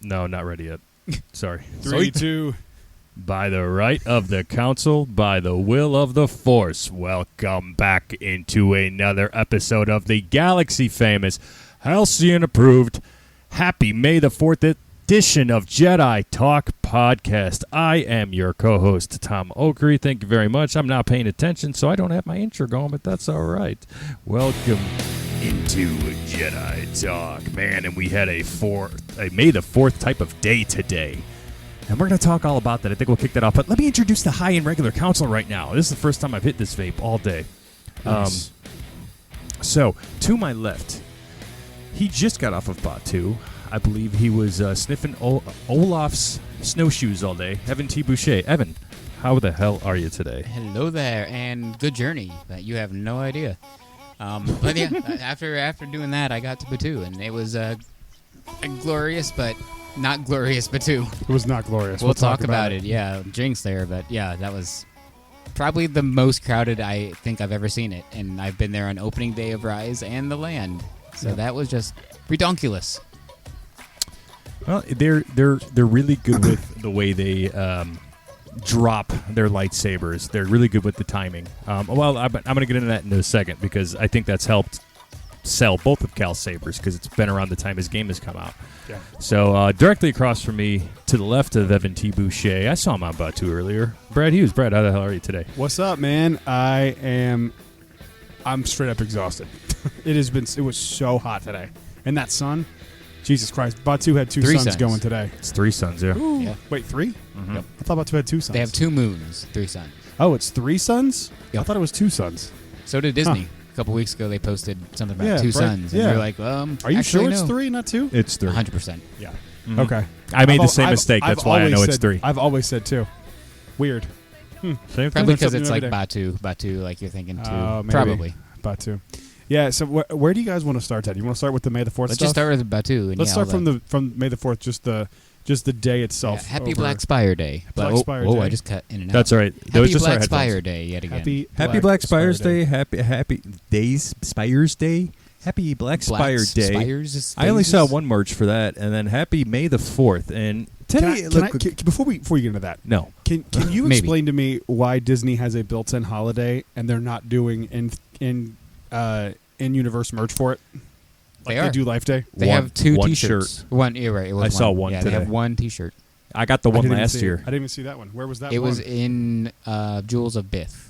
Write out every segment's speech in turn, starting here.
No, not ready yet. Sorry. 3, 2. By the right of the council, by the will of the Force, welcome back into another episode of the Galaxy famous, Halcyon approved, happy May the 4th edition of Jedi Talk Podcast. I am your co-host, Tom Oakery. Thank you very much. I'm not paying attention, so I don't have my intro going, but that's all right. Welcome into Jedi Talk, man, and we had a May the 4th type of day today. And we're going to talk all about that. I think we'll kick that off. But let me introduce the high and regular council right now. This is the first time I've hit this vape all day. Nice. So, to my left, he just got off of Batuu. I believe he was sniffing Olaf's snowshoes all day. Evan T. Boucher. Evan, how the hell are you today? Hello there, and good journey. That you have no idea. But yeah, after doing that, I got to Batuu, and it was a glorious, but not glorious Batuu. It was not glorious. We'll talk about it. Yeah, jinx there, but yeah, that was probably the most crowded I think I've ever seen it, and I've been there on opening day of Rise and the Land, so that was just redonkulous. Well, they're really good with the way they drop their lightsabers. They're really good with the timing. Well, I'm going to get into that in a second because I think that's helped sell both of Cal's sabers because it's been around the time his game has come out. Yeah. So directly across from me, to the left of Evan T. Boucher, I saw him on Batuu earlier. Brad Hughes. Brad, how the hell are you today? What's up, man? I'm straight up exhausted. It was so hot today. And that sun, Jesus Christ. Batuu had three suns going today. It's 3 suns, yeah. Yeah. Wait, 3? Mm-hmm. Yep. I thought Batuu had 2 suns. They have 2 moons, 3 suns. Oh, it's 3 suns? Yep. I thought it was 2 suns. So did Disney. A couple weeks ago, they posted something about Yeah, 2 right. suns, and Yeah. you're like, Are you sure it's 3, not 2? It's 3. 100%. Yeah. Mhm. Okay. I made the same I've- mistake. I've That's why I know always it's said- 3. I've always said 2. Weird. Same thing. Probably because something it's like every Batuu, like you're thinking 2. Maybe. Probably. Batuu. Yeah, so where do you guys want to start at? You want to start with the May the 4th Let's stuff? just start with Batuu. And Let's yeah, start all from May the 4th, just the day itself. Yeah, happy over- Black Spire Day. Black Spire Day. Day. I just cut in and out. That's all right. That Happy was just Black our headphones. Spire Day yet again. Happy Black Spires Day. Happy Days Spires Day. Happy Black Spire Day. Spires I only saw one merch for that, and then Happy May the 4th. And today, before you get into that, no, can you Maybe. explain to me why Disney has a built-in holiday and they're not doing in-universe merch for it? Like They are. do Life Day. They One- have 2 one T-shirts. shirt. One, you're right. It was I saw one Yeah, today. they have 1 T-shirt. I got the I one didn't even last see it. year. I didn't even see that one. Where was that? It one? was in Jewels of Bith.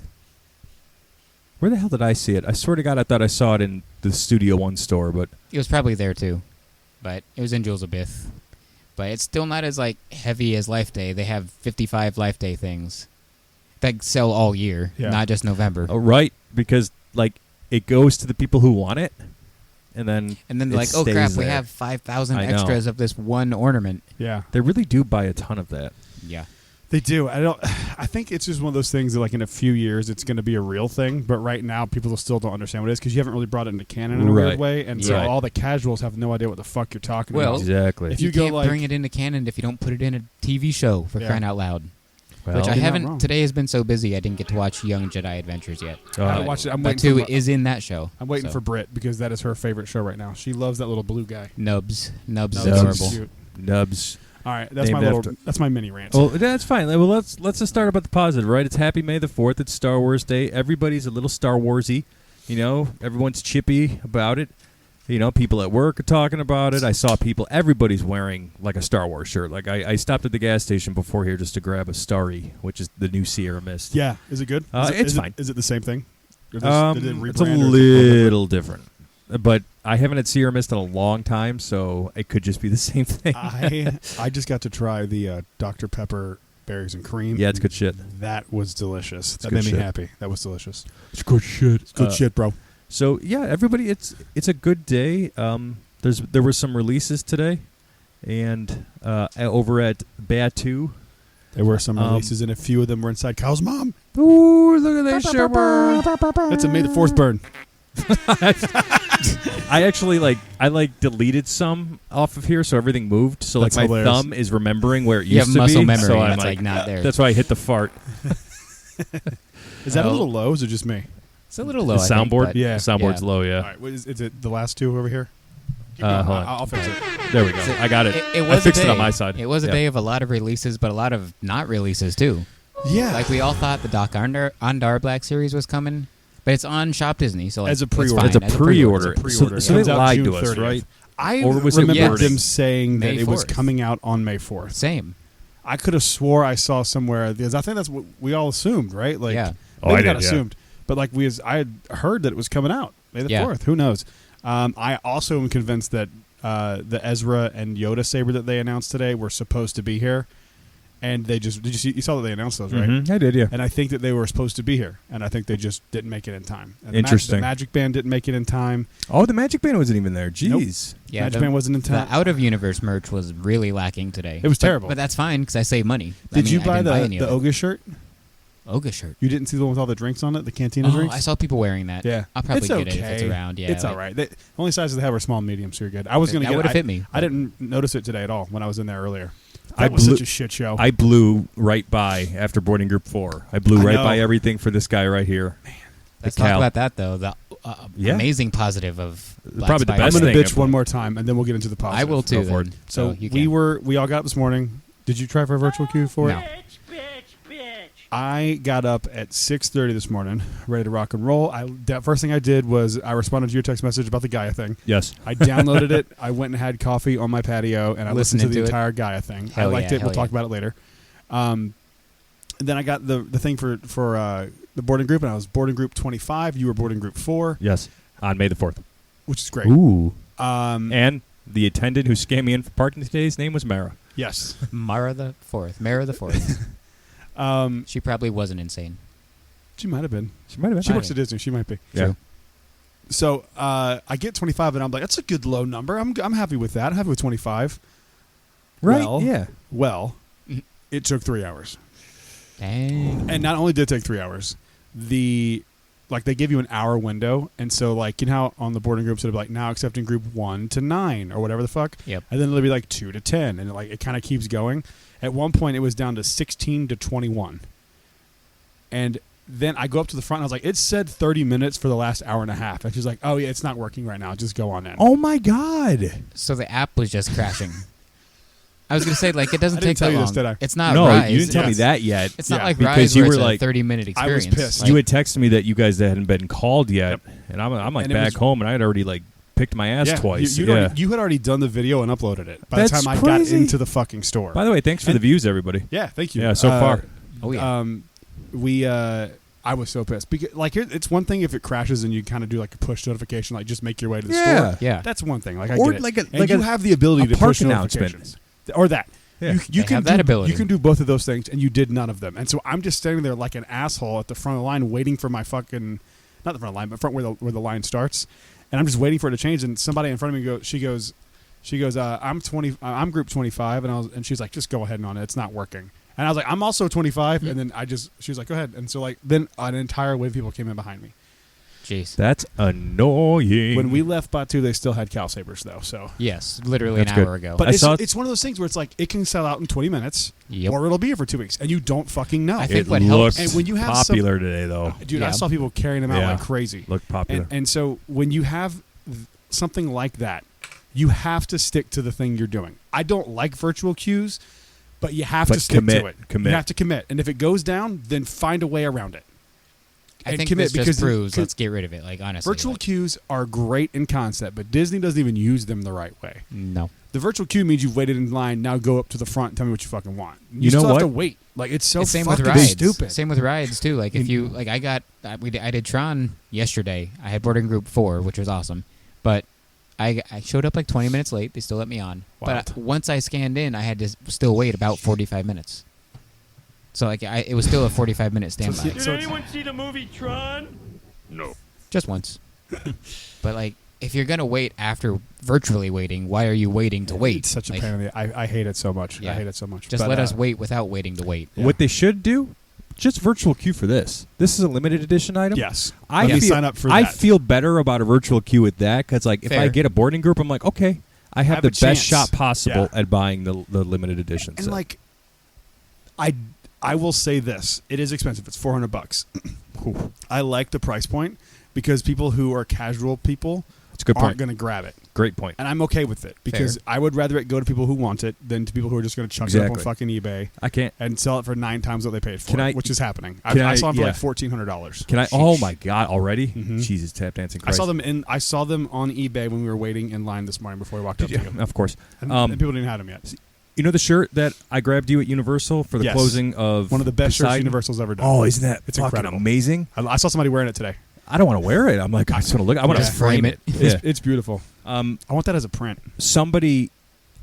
Where the hell did I see it? I swear to God, I thought I saw it in the Studio One store, but It was probably there too, but it was in Jewels of Bith. But it's still not as like heavy as Life Day. They have 55 Life Day things that sell all year, Yeah. not just November. right, because like it goes to the people who want it, and then And then it they're like, oh stays crap, we there. have 5,000 I know. extras of this one ornament. Yeah, They really do buy a ton of that. Yeah. they do. I think it's just one of those things that, like, in a few years, it's going to be a real thing. But right now, people still don't understand what it is because you haven't really brought it into canon in a Right. weird way, and so Right. all the casuals have no idea what the fuck you're talking Well, about. Exactly. If You, you go, can't like- bring it into canon if you don't put it in a TV show, for Yeah. crying out loud. Well, Which I You're not haven't. wrong. Today has been so busy, I didn't get to watch Young Jedi Adventures yet. Oh, I haven't watched it. I'm waiting Batuu for is in that show. I'm waiting so. for Britt because that is her favorite show right now. She loves that little blue guy. Nubs. Nubs is Nubs. adorable. Cute. Nubs. All right, that's Named my after- that's my mini rant. Well, that's fine. Well, let's just start about the positive, right? It's Happy May the 4th. It's Star Wars Day. Everybody's a little Star Warsy. You know, everyone's chippy about it. You know, people at work are talking about it. I saw everybody's wearing like a Star Wars shirt. Like I stopped at the gas station before here just to grab a Starry, which is the new Sierra Mist. Yeah, is it good? It's fine. Is it the same thing? Or did it It's a rebrand or- little different. But I haven't had Sierra Mist in a long time, so it could just be the same thing. I just got to try the Dr. Pepper berries and cream. Yeah, it's good shit. That was delicious. That good made me shit. happy. That was delicious. It's good shit. It's good shit, bro. So yeah, everybody, it's a good day. There were some releases today, and over at Batuu. There were some releases, and a few of them were inside Kyle's mom. Ooh, look at that shiver! That's a May the 4th burn. I actually deleted some off of here, so everything moved. So That's like my hilarious. thumb is remembering where it You used have to muscle be. memory, so and I'm it's like not there. That's why I hit the fart. Is that a Oh. little low? Or is it just me? It's a little low. The I think, soundboard, but the soundboard's yeah. low. Yeah. All right, is it the last two over here? Hold on. I'll fix it. There we go. I got it. It I was fixed a it day. on my side. It was a Yeah. day of a lot of releases, but a lot of not releases too. Yeah. Like we all thought the Doc Ondar Black series was coming, but it's on Shop Disney, so like, As a pre-order. fine, It's a as pre-order. It's a pre-order. So they Comes out lied June to us, 30th. right? I Or was it remember wording? them saying that May it was 4th. coming out on May 4th. Same. I could have swore I saw somewhere because I think that's what we all assumed, right? Like, Yeah. Oh, maybe I not did, yeah. assumed, but like I had heard that it was coming out May the Yeah. 4th. Who knows? I also am convinced that the Ezra and Yoda saber that they announced today were supposed to be here, and they just you saw that they announced those, right? Mhm, I did, yeah. And I think that they were supposed to be here, and I think they just didn't make it in time. And Interesting. The Magic Band didn't make it in time. Oh, the Magic Band wasn't even there. Jeez. Yeah, Magic Band wasn't in the time. out of universe merch was really lacking today. It was terrible. but that's fine because I save money. Did you buy I didn't the buy any Oga shirt? Oga shirt? You didn't see the one with all the drinks on it, the Cantina Oh, drinks? I saw people wearing that. Yeah, I'll probably it's get okay. it if it's around. Yeah, it's all right. The only sizes they have are small and medium, so you're good. I was going to That get. would have fit me. I didn't notice it today at all when I was in there earlier. I That was blew- such a shit show. I blew right by after boarding group 4. I blew I right know. by everything for this guy right here. Let's The talk Cal. about that though. The Yeah. amazing positive of Black Probably the Spider. I'm best going to thing bitch ever. one more time, and then we'll get into the positive. I will too. Go for it. Then. So you we can. all got up this morning. Did you try for a virtual queue for No. it? I got up at 6:30 this morning, ready to rock and roll. That first thing I did was I responded to your text message about the Gaia thing. Yes. I downloaded it. I went and had coffee on my patio, and I listened to Listening the to it. entire Gaia thing. I Hell liked yeah, it. We'll hell talk yeah. about it later. Then I got the thing for the boarding group, and I was boarding group 25. You were boarding group 4, Yes. On May the 4th. which is great. Ooh. And And the attendant who scammed me in for parking today's name was Mara. yes, Mara the Fourth. She probably wasn't insane. she might have been. She might have been. She works at Disney. She might be. Yeah. True. So I get 25, and I'm like, that's a good low number. I'm happy with that. I'm happy with 25. Right? Well, yeah. Well, Mhm. it took 3 hours. Dang. And not only did it take 3 hours, they give you an hour window, and so like you know how on the boarding groups it'll be like now accepting group 1 to 9 or whatever the fuck, Yep. and then it'll be like 2 to 10, and it kind of keeps going. At one point, it was down to 16 to 21, and then I go up to the front, and I was like, it said 30 minutes for the last hour and a half, and she's like, oh yeah, it's not working right now. Just go on in. Oh, my God. So the app was just crashing. I was gonna say like it doesn't I didn't take tell that you long. this, did I? It's not No, Rise. you didn't tell me Yes. that yet. It's Yeah. not like Because Rise you where were it's like- a 30-minute I was experience. pissed. Like, You had texted me that you guys hadn't been called yet, and I'm like And it back was- home, and I had already like picked my ass Yeah, twice. you had already done the video and uploaded it by That's the time I crazy. got into the fucking store. By the way, thanks for And- the views, everybody. Yeah, thank you. Yeah, so far. Oh, yeah. I was so pissed because like it's one thing if it crashes and you kind of do like a push notification, like just make your way to the Yeah. store. Yeah. That's one thing. Like I Or get it. like a- and like you a- have the ability a to park push announcement. notifications or that. Yeah. You They can have that do, ability. You can do both of those things, and you did none of them. And so I'm just standing there like an asshole at the front of the line, waiting for my fucking not the front of the line, but front where the line starts. And I'm just waiting for it to change. And somebody in front of me She goes. I'm 20. I'm group 25, and she's like, just go ahead and on it. It's not working. And I was like, I'm also 25, and then she was like, go ahead. And so like then an entire wave of people came in behind me. Jeez. That's annoying. When we left Batuu, they still had Cal Sabers though. So, Yes, literally That's an good. hour ago. but I it's, saw- it's one of those things where it's like it can sell out in 20 minutes, Yep. or it'll be here for 2 weeks, and you don't fucking know. I think it what looked helps- And when you have popular today, though. Dude, I Yeah. saw people carrying them out Yeah. like crazy. Looked popular. And so when you have something like that, you have to stick to the thing you're doing. I don't like virtual queues, but you have But to stick commit, to it. commit. You have to commit. And if it goes down, then find a way around it. I And think commit this just because- proves because let's get rid of it. Like honestly, Virtual like, queues are great in concept, but Disney doesn't even use them the right way. no. The virtual queue means you've waited in line. Now go up to the front and tell me what you fucking want. You know still have what? to wait. Like it's so Same fucking with rides. stupid. Same with rides too. Like if you like, I did Tron yesterday. I had boarding group 4, which was awesome, but I showed up like 20 minutes late. They still let me on, Wild. but once I scanned in, I had to still wait about 45 minutes. So like it was still a 45-minute standby, So Did it's- anyone see the movie Tron? No. just once. But like, if you're gonna wait after virtually waiting, why are you waiting to wait? It's such a Like, pain in the I hate it so much. I Yeah. hate it so much. Just But, let us wait without waiting to wait. Yeah. What they should do, just virtual queue for this. This is a limited edition item. Yes. I Let me feel, sign up for I that. feel better about a virtual queue with that because, like, if I Fair. get a boarding group, I'm like, okay, I have Have the a best chance. shot possible Yeah. at buying the limited edition. And set. like, I will say this: it is expensive. It's $400. I like the price point because people who are casual people it's a good aren't point. going to grab it. Great point. And I'm okay with it because I would rather it go to people who want it than to people who are just going to chuck it up on fucking eBay. I can't. And sell it for 9 times what they paid for it, which is happening. I saw them for like $1,400. Can I? Oh my God! Already? Mm-hmm. Jesus, tap dancing Christ. I saw them on eBay when we were waiting in line this morning before we walked up to you. Of course. And people didn't have them yet. You know the shirt that I grabbed you at Universal for the closing of one of the best Poseidon? shirts Universal's ever done. Oh, isn't that it's fucking incredible. Amazing? I saw somebody wearing it today. I don't want to wear it. I'm like, I just want to look. I want to frame it. Yeah. It's beautiful. I want that as a print. Somebody,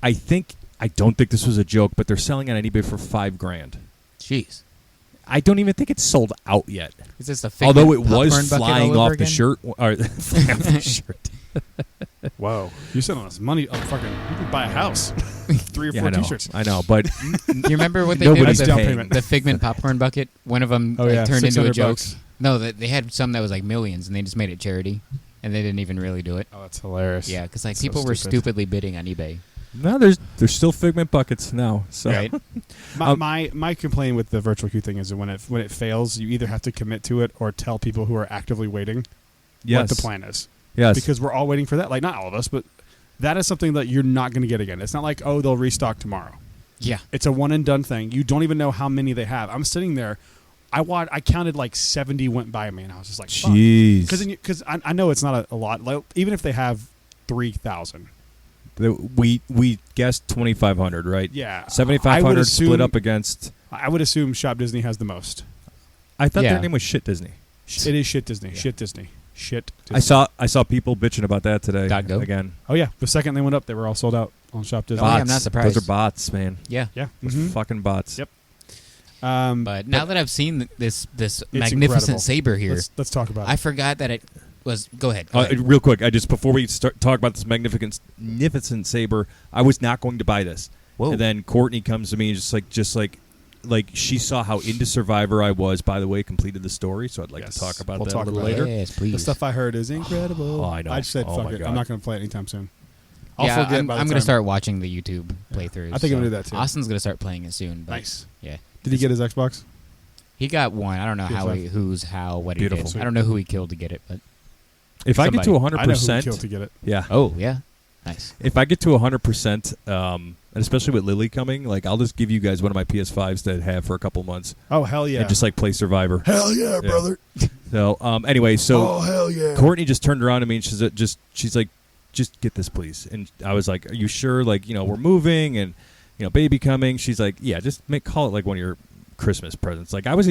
I don't think this was a joke, but they're selling it on eBay for $5,000. Jeez. I don't even think it's sold out yet. Is this a fake although it was popcorn bucket flying all over off the again? shirt or flying off the shirt. Whoa, you're selling us money. You could buy a house. 3 or 4 T-shirts. I know, but you remember what they did with down payment. the Figment popcorn bucket? One of them turned into a joke. $600. No, they had some that was like millions, and they just made it charity, and they didn't even really do it. Oh, that's hilarious. Yeah, because like So people were stupid. stupidly bidding on eBay. no, there's still Figment buckets now. So Right. My complaint with the virtual queue thing is that when it fails, you either have to commit to it or tell people who are actively waiting what the plan is. Yes. Because we're all waiting for that. Like, not all of us, but that is something that you're not going to get again. It's not like, oh, they'll restock tomorrow. Yeah. It's a one and done thing. You don't even know how many they have. I'm sitting there. I counted like 70 went by me, and I was just like, jeez. Because I know it's not a lot. Like, even if they have 3,000. We guessed 2,500, right? Yeah. 7,500 split up against. I would assume Shop Disney has the most. I thought their name was Shit Disney. It is Shit Disney. Yeah. Shit Disney. Shit Disney. I saw people bitching about that today. .go? Again. Oh, yeah. The second they went up, they were all sold out on Shop Disney. Oh, yeah, Bots. I'm not surprised. Those are bots, man. Yeah. Yeah. Those Mhm. fucking bots. Yep. But now that I've seen this magnificent incredible. saber here, Let's talk about I it. forgot that it was. Go ahead. Real quick, before we start talk about this magnificent saber, I was not going to buy this. Whoa. And then Courtney comes to me and just like she saw how into Survivor I was. By the way, completed the story, so I'd like Yes. to talk about We'll that talk a little about later. Yes, please. The stuff I heard is incredible. Oh, I know. I just said, Oh, fuck my it. God. I'm not going to play it anytime soon. I'll Yeah, forget I'm by the going to time. start watching the YouTube playthroughs. I think I'm gonna do that, too. Austin's going to start playing it soon. But Nice. Yeah. Did he get his Xbox? He got one. I don't know what he Beautiful. did. I don't know who he killed to get it, but If I get to Somebody. I know who 100%, killed to get it. yeah. oh yeah, nice. If I get to 100%, and especially with Lily coming, like I'll just give you guys one of my PS5s that I have for a couple months, Oh, hell yeah. and just like play Survivor. hell yeah, brother. So anyway, so hell yeah. Courtney just turned around to me and she's like, just get this, please. And I was like, are you sure? Like, we're moving and baby coming. She's like, yeah, just call it like one of your Christmas presents. Like I was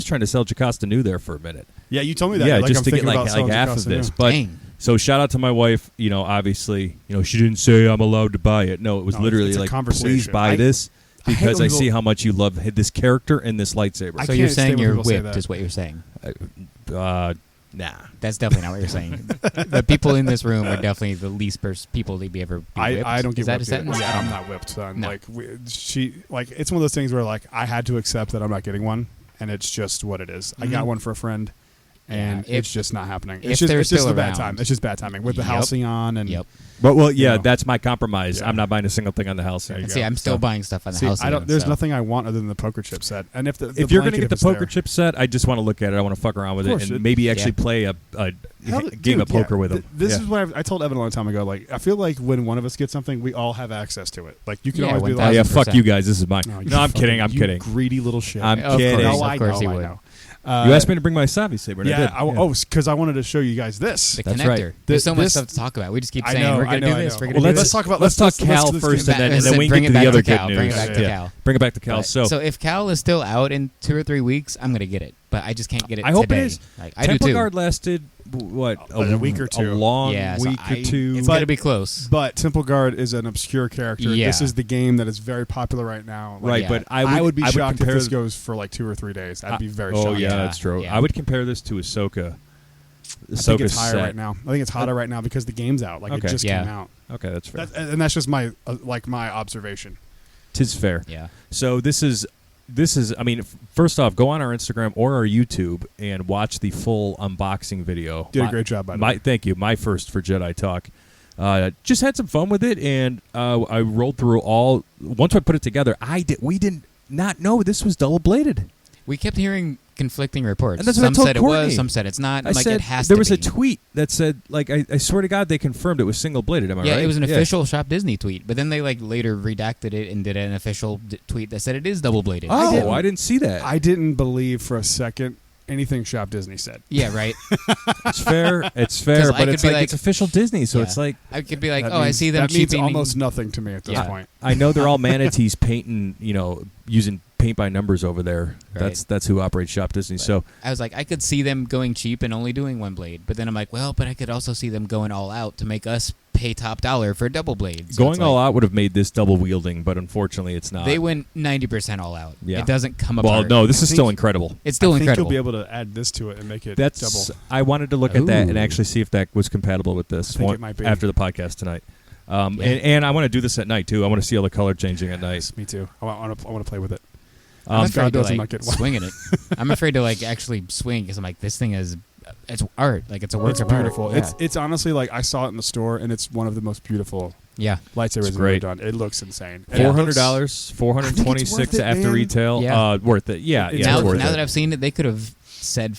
trying to sell Jocasta New there for a minute. Yeah, you told me that. Yeah, like, just I'm to get thinking about like selling half Jocasta of this. New. But Dang. so shout out to my wife. Obviously, she didn't say I'm allowed to buy it. No, it was No, literally it's a like, conversation. please buy I- this I hate because when I see people- how much you love this character and this lightsaber. I So you're can't stand saying when you're people say whipped, that. is what you're saying. Nah. That's definitely not what you're saying. The people in this room are definitely the least people to be ever be whipped. I don't get Is that a whipped sentence? either. Yeah, I'm not whipped, son. No. Like it's one of those things where like I had to accept that I'm not getting one, and it's just what it is. I got Mhm. one for a friend, and Yeah, it's just not happening. if It's just they're it's just still a bad around. time. It's just bad timing with the Yep. Halcyon and Yep. But yeah, know. that's my compromise. Yeah. I'm not buying a single thing on the house. There you And go. see, I'm still buying stuff on the See, house. I don't. There's nothing I want other than the poker chip set. And if If you're going to blanket, get if the it's poker there. chip set, I just want to look at it. I want to fuck around with Of it course, and maybe actually yeah. play a Hell, game dude, of poker yeah. with them. This Yeah. is what I told Evan a long time ago. Like I feel like when one of us gets something, we all have access to it. Like you can Yeah, always be Oh, like, yeah, 1000%. fuck you guys. This is mine. you No, I'm fucking- kidding. I'm you kidding. greedy little shit. I'm Of kidding. course, No, of I course know, he I would. know. You asked me to bring my Savi saber. And I Yeah, did. because I wanted to show you guys this. The That's connector. right. There's so much This- stuff to talk about. We just keep I saying know, we're I going to know, do I this. know. We're Well, going to do let's this. talk about let's talk Cal let's first, get and back- then we bring can it get to the back other to Cal. good Bring news. it back to Yeah. Cal. Bring it back to Cal. Right. So, So if Cal is still out in 2 or 3 weeks, I'm going to get it. But I just can't get it I hope it today. is. Like, I do Temple too. Guard lasted what A week or two. a long Yeah, so week or two. It's But- going to be close. But Temple Guard is an obscure character. Yeah. This is the game that is very popular right now. Like, Right, Yeah. but I would be shocked if compare this goes for like 2 or 3 days. I'd be very Oh shocked. yeah, Yeah, that's true. yeah. I would compare this to Ahsoka. I think it's Ahsoka's higher set. right now. I think it's hotter right now because the game's out. Like Okay. it just Yeah. came out. Okay, that's fair. And that's just my my observation. Tis fair. Yeah. So this is. I mean, first off, go on our Instagram or our YouTube and watch the full unboxing video. Did a great job, by the way. Thank you. My first for Jedi Talk. Just had some fun with it, and I rolled through all. Once I put it together, we did not know this was double bladed. We kept hearing conflicting reports. And that's what I some told said Courtney. it was, some said it's not. I I'm like, said it has there to was be. a tweet that said, like, I swear to God, they confirmed it was single bladed. Am I Yeah, right? it was an official Shop Disney tweet, but then they like later redacted it and did an official tweet that said it is double bladed. Oh, I didn't see that. I didn't believe for a second anything Shop Disney said. Yeah, right. It's fair. It's fair, 'Cause I but could it's be like like- it's official Disney, so Yeah. it's like I could be like, That I means- see them That means cheaping. almost nothing to me at this Yeah. point. I know they're all manatees painting, using paint by numbers over there. Right. That's who operates Shop Disney. But So I was like, I could see them going cheap and only doing one blade, but then I'm like, well, but I could also see them going all out to make us pay top dollar for a double blade. So going it's all like, out would have made this double wielding, but unfortunately, it's not. They went 90% all out. Yeah. It doesn't come well, apart. no, this is I still think- incredible. It's still I think incredible. you'll be able to add this to it and make it That's. double. I wanted to look at that and Ooh. actually see if that was compatible with this I think it might be. after the podcast tonight. Yeah. And I want to do this at night too. I want to see all the color changing at night. Yes, me too. I want to play with it. I'm Scott afraid to doesn't like like it. swinging it. I'm afraid to like actually swing because I'm like, this thing is, it's art. Like it's a work It's of beautiful. art. Yeah. It's honestly like I saw it in the store and it's one of the most beautiful yeah. lightsabers It's I've ever great. done. It looks insane. And it $400, looks- I think $426 it's worth it, after man. retail. Yeah. Worth it. Yeah, It's yeah. now it's worth now it. that I've seen it, they could have said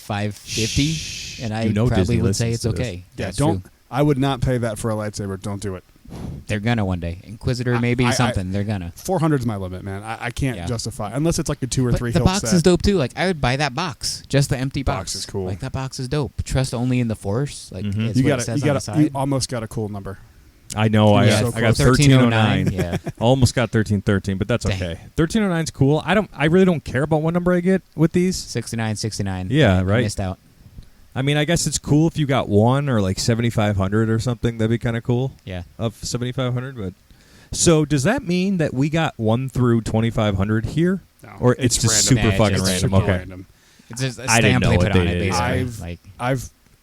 $550, and I You know probably Disney would say listens it's to this. okay. Yeah, That's don't. true. I would not pay that for a lightsaber. Don't do it. They're gonna one day. Inquisitor, maybe I- something. They're gonna. 400's my limit, man. I can't Yeah. justify unless it's like a 2 or But 3 the hilt box set. is dope too. Like I would buy that box, just the empty box. Box is cool. Like that box is dope. Trust only in the Force. Like Mhm. it's You what got it says you on got the you side. almost got a cool number. I know. I Yeah, so got 1309. Yeah. Almost got 1313, but that's Dang. okay. 1309's cool. I really don't care about what number I get with these. 69. Yeah, I right. missed out. I mean, I guess it's cool if you got one or like 7500 or something. That'd be kind of cool Yeah. of 7500. But so does that mean that we got 1 through 2500 here, No, or it's just random. super Nah, fucking it's random? super Okay. random. It's just a I didn't stamp know they what put they on it, did. basically.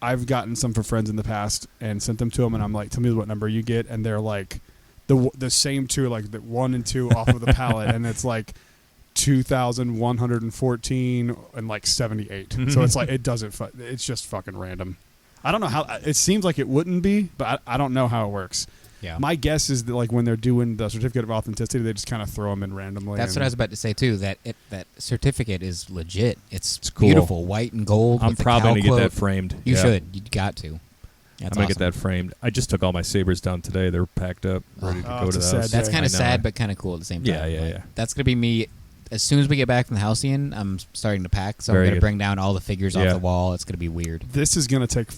I've gotten some for friends in the past and sent them to them, and I'm like, tell me what number you get, and they're like, the same two, like the 1 and 2 off of the palette, and it's like 2,114 and like 78. So it's like it doesn't. It's just fucking random. I don't know how. It seems like it wouldn't be, but I don't know how it works. Yeah. My guess is that like when they're doing the certificate of authenticity, they just kind of throw them in randomly. That's what I was about to say too. That certificate is legit. It's cool. beautiful, white and gold. I'm with the probably cow gonna get that quote. framed. You Yeah. should. You got to. That's I'm gonna awesome. get that framed. I just took all my sabers down today. They're packed up, ready to Oh, go it's to a the sad house. day. That's kind I of know. sad, but kind of cool at the same time. Yeah, yeah, Like, yeah. That's gonna be me. As soon as we get back from the Halcyon, I'm starting to pack, so Very I'm gonna good. bring down all the figures off Yeah. the wall. It's gonna be weird. This is gonna take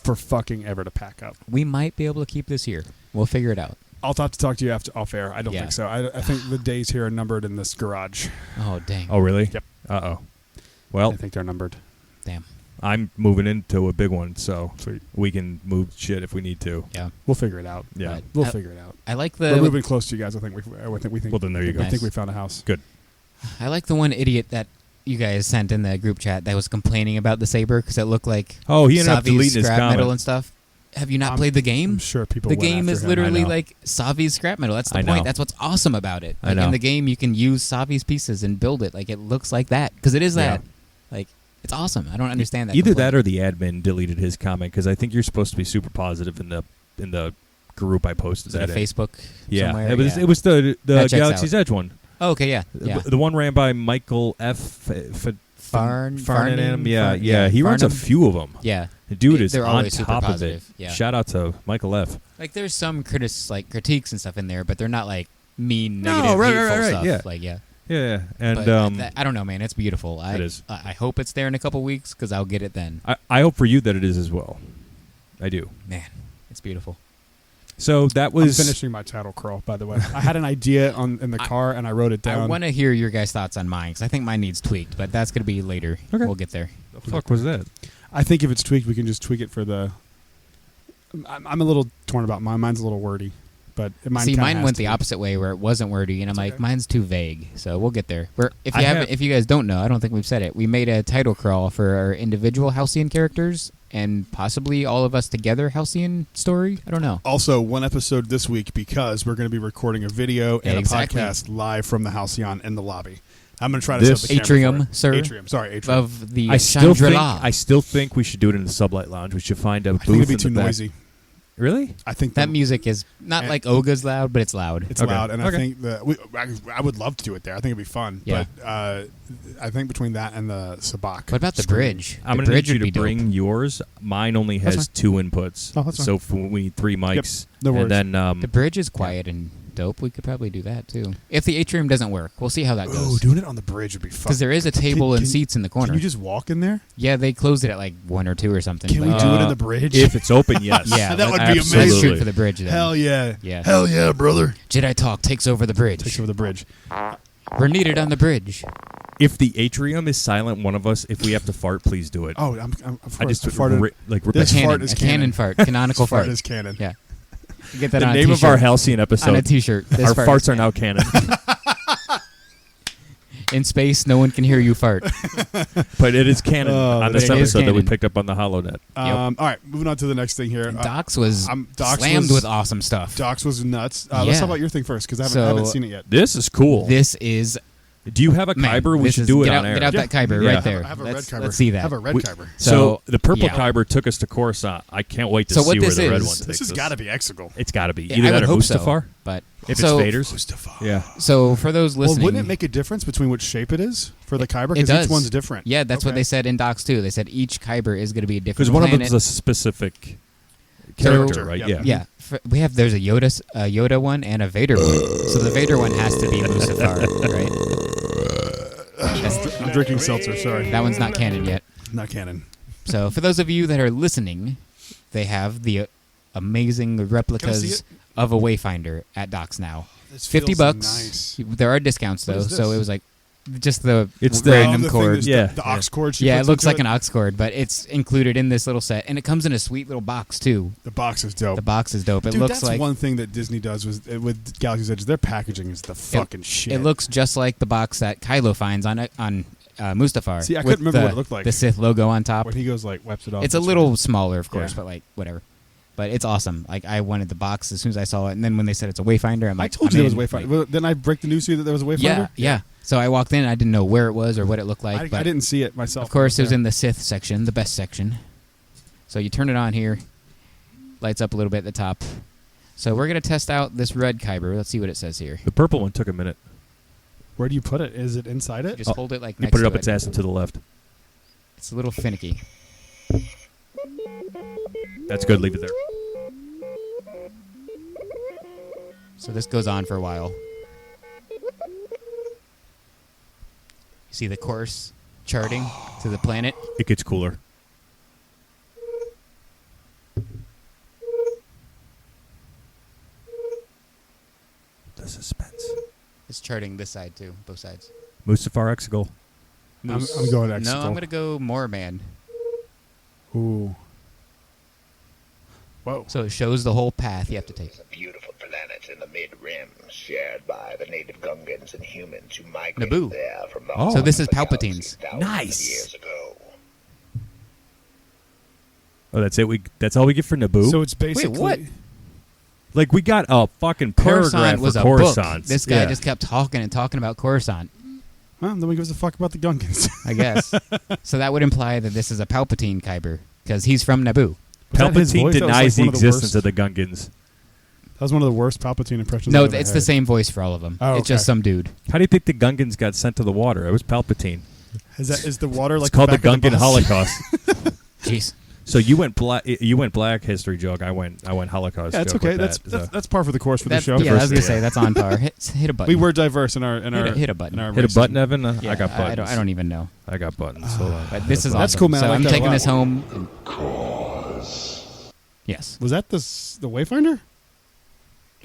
for fucking ever to pack up. We might be able to keep this here. We'll figure it out. I'll have to talk to you after off air. I don't Yeah. think so. I think the days here are numbered in this garage. Oh dang! Oh, really? Yep. Uh-oh. Well, I think they're numbered. Damn. I'm moving into a big one, so Sweet. we can move shit if we need to. Yeah. We'll figure it out. Yeah. But We'll I- figure it out. I like We're the. moving close to you guys. I think we think. Well, then there you go. I think Nice. we found a house. Good. I like the one idiot that you guys sent in the group chat that was complaining about the saber because it looked like Oh, he ended up Savi's deleting his scrap metal comment. and stuff. Have you not I'm- played the I'm game? sure people. The went game after is him. literally I know. like Savi's scrap metal. That's the I point. know. That's what's awesome about it. I Like know. in the game, you can use Savi's pieces and build it. Like it looks like that because it is that. Yeah. Like it's awesome. I don't understand that. Either complaint. that or the admin deleted his comment because I think you're supposed to be super positive in the group I posted Is it that a in. Facebook. Yeah, somewhere? it was Yeah. it was the That checks Galaxy's out. Edge one. Oh, okay, yeah, yeah. The one ran by Michael Farnham. Yeah. He runs a Farnham? few of them. Yeah, The dude is They're on always super top of it. positive, yeah. Shout out to Michael F. like there's some critiques and stuff in there, but they're not like mean, No, negative, right, hateful right, stuff. yeah. Like yeah. Yeah, and But I don't know, man. It's beautiful. It is. I hope it's there in a couple weeks because I'll get it then. I hope for you that it is as well. I do. Man, it's beautiful. So that I'm was finishing my title crawl. By the way, I had an idea in the car and I wrote it down. I want to hear your guys' thoughts on mine because I think mine needs tweaked, but that's going to be later. Okay. We'll get there. the fuck was that? I think if it's tweaked, we can just tweak it for the. I'm a little torn about mine. Mine's a little wordy, but mine. See, kinda mine has went to the be. opposite way where it wasn't wordy, and I'm like, okay. mine's too vague. So we'll get there. If I have- if you guys don't know, I don't think we've said it. We made a title crawl for our individual Halcyon characters and possibly all of us together Halcyon story. I don't know. Also, one episode this week because we're going to be recording a video Yeah, and exactly. a podcast live from the Halcyon in the lobby. I'm going to try to This- set the camera Atrium, for it. sir. Atrium, sorry, atrium. Of the I still Chandrila. think we should do it in the Sublight Lounge. We should find a I booth think it'd be in too the back. noisy. Really? I think That music is not And- like Oga's loud, but it's loud. it's Okay. loud, and Okay. I think I would love to do it there. I think it'd be fun. Yeah. But I think between that and the sabak. What about the screen- bridge? I'm the gonna bridge need you would to be dope. bring yours. Mine only That's has 2 inputs. Oh, that's fine. so we need 3 mics. No worries. And then The bridge is quiet and dope. We could probably do that too. If the atrium doesn't work, we'll see how that Ooh, goes. doing it on the bridge would be fun. Because there is a table and can- seats in the corner. Can you just walk in there? Yeah, they closed it at like 1 or 2 or something. Can we but- do it in the bridge? if it's open, yes. Yeah, That would let's- be let's amazing. shoot for the bridge then. Hell yeah. Yeah. Hell yeah, brother. Jedi Talk takes over the bridge. Takes over the bridge. We're needed on the bridge. If the atrium is silent, one of us, if we have to fart, please do it. Oh, I'm of I course. just farted. rip This it. fart is a canon. cannon fart, canonical This fart fart. is canon. Yeah, get that The on name a of our t-shirt. Halcyon episode. On a t-shirt. This Our fart farts is are now canon. in space. No one can hear you fart. But it is canon Oh, on it this is episode that we canon. picked up on the HoloNet. All right, moving on to the next thing here. Docs was Docs slammed was- with awesome stuff. Docs was nuts. Let's Yeah. talk about your thing first because I So- haven't seen it yet. This is cool. This is Do you have a man, Kyber? We this should is- do it get on out, air. Get out that Kyber Yeah. right there. I have a let's, red Kyber. let's see that. I have a red We- Kyber. So the purple yeah. Kyber took us to Coruscant. I can't wait to So see what where this the red is- one takes This has us. got to be Exegol. It's got to be Yeah, either I that would or hope Mustafar. so, but If so, it's Vader's, Mustafa. yeah. So for those Well, listening, wouldn't it make a difference between which shape it is for the Kyber? It Because does. each one's different. Yeah, that's what Okay. they said in Docs too. They said each Kyber is going to be a different Because one of them planet. is a specific So- character, right? Yep. Yeah. Yeah, there's a Yoda one and a Vader one. So the Vader one has to be Mustafar, right? I'm drinking seltzer. Sorry, That one's not canon yet. not canon. So for those of you that are listening, they have the amazing Can I see replicas it? of a Wayfinder at Docs now. This $50 feels bucks. Nice. There are discounts What though, is so this? it was like just the It's the- random the thing cord. that's Yeah. the aux cord. she Yeah, it puts looks into like an aux cord, but it's included in this little set, and it comes in a sweet little box too. The box is dope. The box is dope. It Dude, looks that's like one thing that Disney does with Galaxy's Edge. Their packaging is the fucking shit. it looks just like the box that Kylo finds on Mustafar. See, I with couldn't remember the- what it looked like. The Sith logo on top. when he goes like wipes it off. It's a It's little smaller, of course, Yeah. but like whatever. But it's awesome. Like I wanted the box as soon as I saw it, and then when they said it's a Wayfinder, I'm I like, told you I'm there was in. Wayfinder. Like, Well, didn't I break the news to you that there was a Wayfinder? yeah, yeah. So I walked in, and I didn't know where it was or what it looked like. I but didn't see it myself. of course, it was there. in the Sith section, the best section. So you turn it on here, lights up a little bit at the top. So we're gonna test out this red Kyber. Let's see what it says here. The purple one took a minute. Where do you put it? Is it inside it? Just hold it like You next put it to up its ass and to the left. It's a little finicky. That's good. Leave it there. So this goes on for a while. You see the course charting to the planet. It gets cooler. The suspense. It's charting this side too, both sides. Mustafar Exegol. I'm going No, Exegol. I'm gonna go Moorman. Ooh. Whoa. So it shows the whole path you have to take. A beautiful planet in the mid-rim, shared by the native Gungans and humans who migrated Naboo. there from the Oh. So this is of the galaxy Palpatine's. thousands Nice. of years ago. Oh, that's it. That's all we get for Naboo. So it's basically. what? like we got a fucking paragraph Coruscant was for a book. Coruscant. This guy just kept talking and talking about Coruscant, Well, then we gives a fuck about the Gungans. I guess. So that would imply that this is a Palpatine Kyber, because he's from Naboo. Was that his Palpatine voice? That was, denies like, one the of the existence worst. of the Gungans. That was one of the worst Palpatine impressions. No, I've ever it's the heard. same voice for all of them. Oh, It's just okay. some dude. How do you think the Gungans got sent to the water? It was Palpatine. Is the water like It's called the back of Gungan bus? Holocaust. Jeez. So you went black. You went black history joke. I went Holocaust. Yeah, it's joke okay. with That's, that. that's that's par for the course for the That's, show. yeah, I was gonna Diversity, say that's on par. Hit a button. We were diverse in our Hit a button. in our Hit a racism. button, Evan. Yeah, I got buttons. I don't even know. I got buttons. Hold on. But this is That's awesome. cool, man. I So like I'm that a taking lot. this home. Yes. Was that the Wayfinder?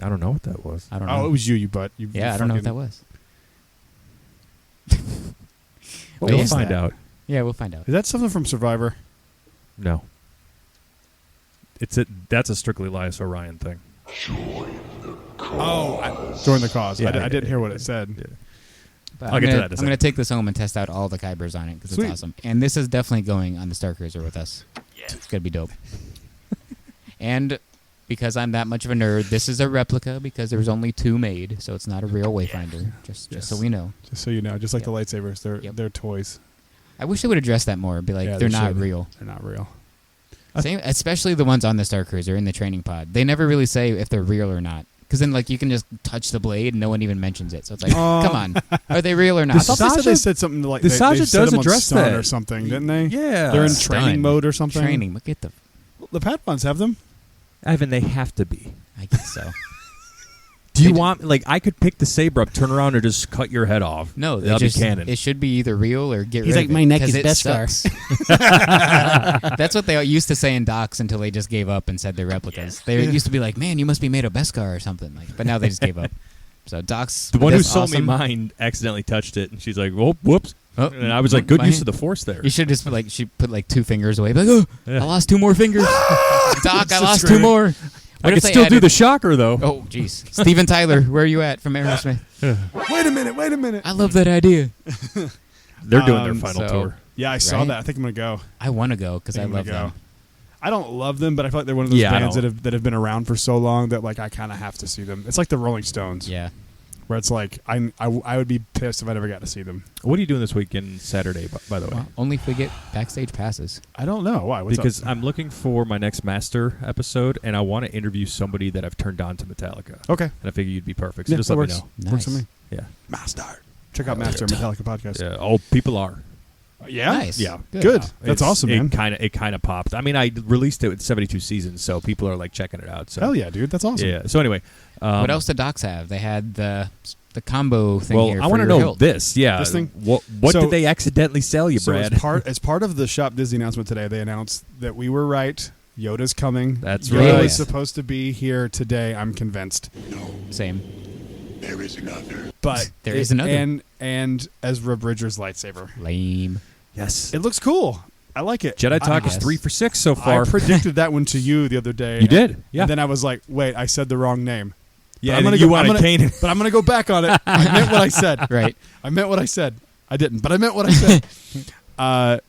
I don't know what that was. I don't Oh, know. it was you butt. You Yeah, I don't know what that fucking- was. We'll is find that? out. Yeah, we'll find out. Is that something from Survivor? No. That's a strictly Elias Orion thing. Oh, join the cause. Yeah, I didn't hear what it said. Yeah. But I'll I'm get to gonna, that in a I'm going to take this home and test out all the Kybers on it because Sweet. it's awesome. And this is definitely going on the Star Cruiser with us. Yeah. It's going to be dope. And because I'm that much of a nerd, this is a replica because there was only 2 made, so it's not a real Wayfinder. Just so we know. Just so you know, just like Yep. the lightsabers, they're Yep. they're toys. I wish they would address that more. Be like, Yeah, they're they not should. real. They're not real. Same, especially the ones on the Star Cruiser in the training pod. They never really say if they're real or not. Because then, like, you can just touch the blade and no one even mentions it. So it's like, come on, are they real or not? I thought they said something like the they Saja set does them on address stun that or something, didn't they? Yeah, they're in Stun. training mode or something. Training. Look at the. The Padawans have them. Ivan, they have to be. I guess so. Do you want, like, I could pick the saber up, turn around, and just cut your head off? No, that'll be canon. It should be either real or get He's rid like, of it. my neck 'cause is it Beskar. sucks. That's what they used to say in docs until they just gave up and said they're replicas. They used to be like, man, you must be made of Beskar or something. Like, but now they just gave up. So docs. The one who that's sold me awesome. mine accidentally touched it, and she's like, "Oh, whoops!" Oh, And I was like, "Good my use hand. of the force there." You should just put, like, she put like 2 fingers away. Like, oh, Yeah. I lost 2 more fingers. Doc, I lost 2 screaming. more. I What could if they still do added- the shocker though. Oh, jeez. Steven Tyler, where are you at from Aerosmith? Wait a minute. I love that idea. They're doing their final so- tour. Yeah, I saw Right? that. I think I'm gonna go. I want to go because I I'm love gonna go. them. I don't love them, but I feel like they're one of those Yeah, I bands don't. that have been around for so long that like I kind of have to see them. It's like the Rolling Stones, Yeah. where it's like I would be pissed if I never got to see them. What are you doing this weekend, Saturday? By the way, Well, only if we get backstage passes. I don't know why. What's because up? I'm looking for my next Master episode, and I want to interview somebody that I've turned on to Metallica. Okay, And I figure you'd be perfect. So yeah, just that let works. me know. Works for Nice. me. Yeah. Master, check out Master Metallica podcast. Yeah. Oh, people are. Yeah, Nice. Yeah. good. That's It's- awesome, man. It kind of popped. I mean, I released it with 72 seasons, so people are like checking it out. So Hell yeah, dude. That's awesome. yeah. So anyway, What else did docs have? They had the combo thing Well, here. I want to your know hilt. this. Yeah. This thing? What So- did they accidentally sell you, So Brad? as part of the Shop Disney announcement today, they announced that we were right. Yoda's coming. That's Yoda right. is supposed to be here today. I'm convinced. Same. But There is another. and Ezra Bridger's lightsaber. Lame. Yes. It looks cool. I like it. Jedi Talk is guess. 3 for 6 so far. I predicted that one to you the other day. You did? Yeah. And then I was like, wait, I said the wrong name. Yeah, But and I'm then gonna you go- wanted I'm gonna- Kanan. But I'm going to go back on it. I meant what I said. Right. I meant what I said. I didn't, but I meant what I said.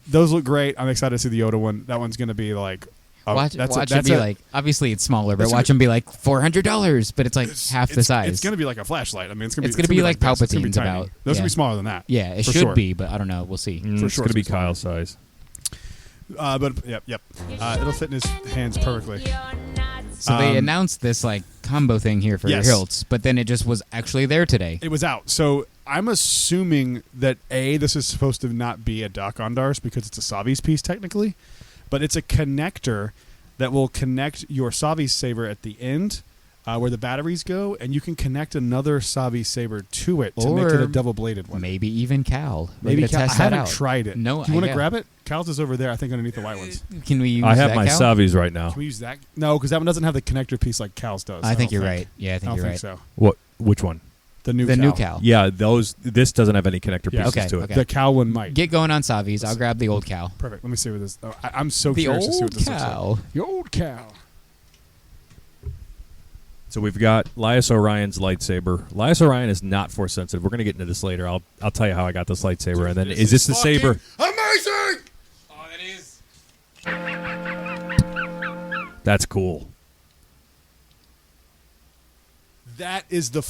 Those look great. I'm excited to see the Yoda one. That one's going to be like... Watch it that's be a- like, obviously it's smaller, but That's watch them be like $400, but it's like half the size. It's going to be like a flashlight. I mean, it's going to It's gonna be like this. It's gonna be Palpatine's tiny. about- Those yeah. will be smaller than that. Yeah, it For should sure. be, but I don't know. We'll see. For It's sure going to be it's gonna be Kyle's size. But yep. It'll fit in his hands perfectly. So they announced this like combo thing here for Yes. your hilts, but then it just was actually there today. It was out. So I'm assuming that this is supposed to not be a Doc Ondars because it's a Savi's piece technically, but it's a connector that will connect your Savi's saber at the end where the batteries go, and you can connect another Savi saber to it to make it Or a double-bladed one. Maybe even Cal. We're Maybe gonna Cal. I test that haven't out. tried it. No, Do you want to yeah. grab it? Cal's is over there, I think, underneath the white ones. Can we use I have that, my Cal? Savis right now. Can we use that? No, because that one doesn't have the connector piece like Cal's does. I think don't you're right. Yeah, I I think don't you're think right. so. What? Which one? The new The Cal. new Cal. Yeah, this doesn't have any connector Yeah. pieces Okay, to it. okay. The Cal one might. Get going on Savis. I'll grab the old Cal. Perfect. Let me see what this. Oh, I'm so The curious to see what old this looks like. Cal. The old Cal. So we've got Lias Orion's lightsaber. Lias Orion is not force sensitive. We're going to get into this later. I'll tell you how I got this lightsaber. And then is this the saber? Amazing! Oh, that is. That's cool. That is the.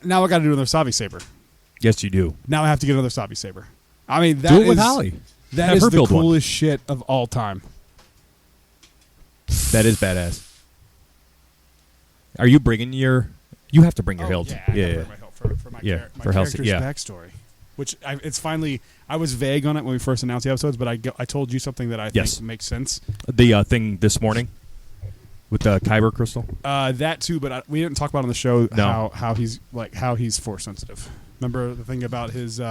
Now I got to do another Savi saber. Yes, you do. Now I have to get another Savi saber. I mean, that Do it with is- Holly. That Have is her the build one. coolest shit of all time. That is badass. Are you bringing your? You have to bring your hilt. Yeah, I gotta bring my hilt for my, Yeah, my for Halcyon, character's yeah. backstory. Which it's finally. I was vague on it when we first announced the episodes, but I told you something that I Yes. think makes sense. The thing this morning with the Kyber crystal. That too, but we didn't talk about on the show No. how he's force sensitive. Remember the thing about his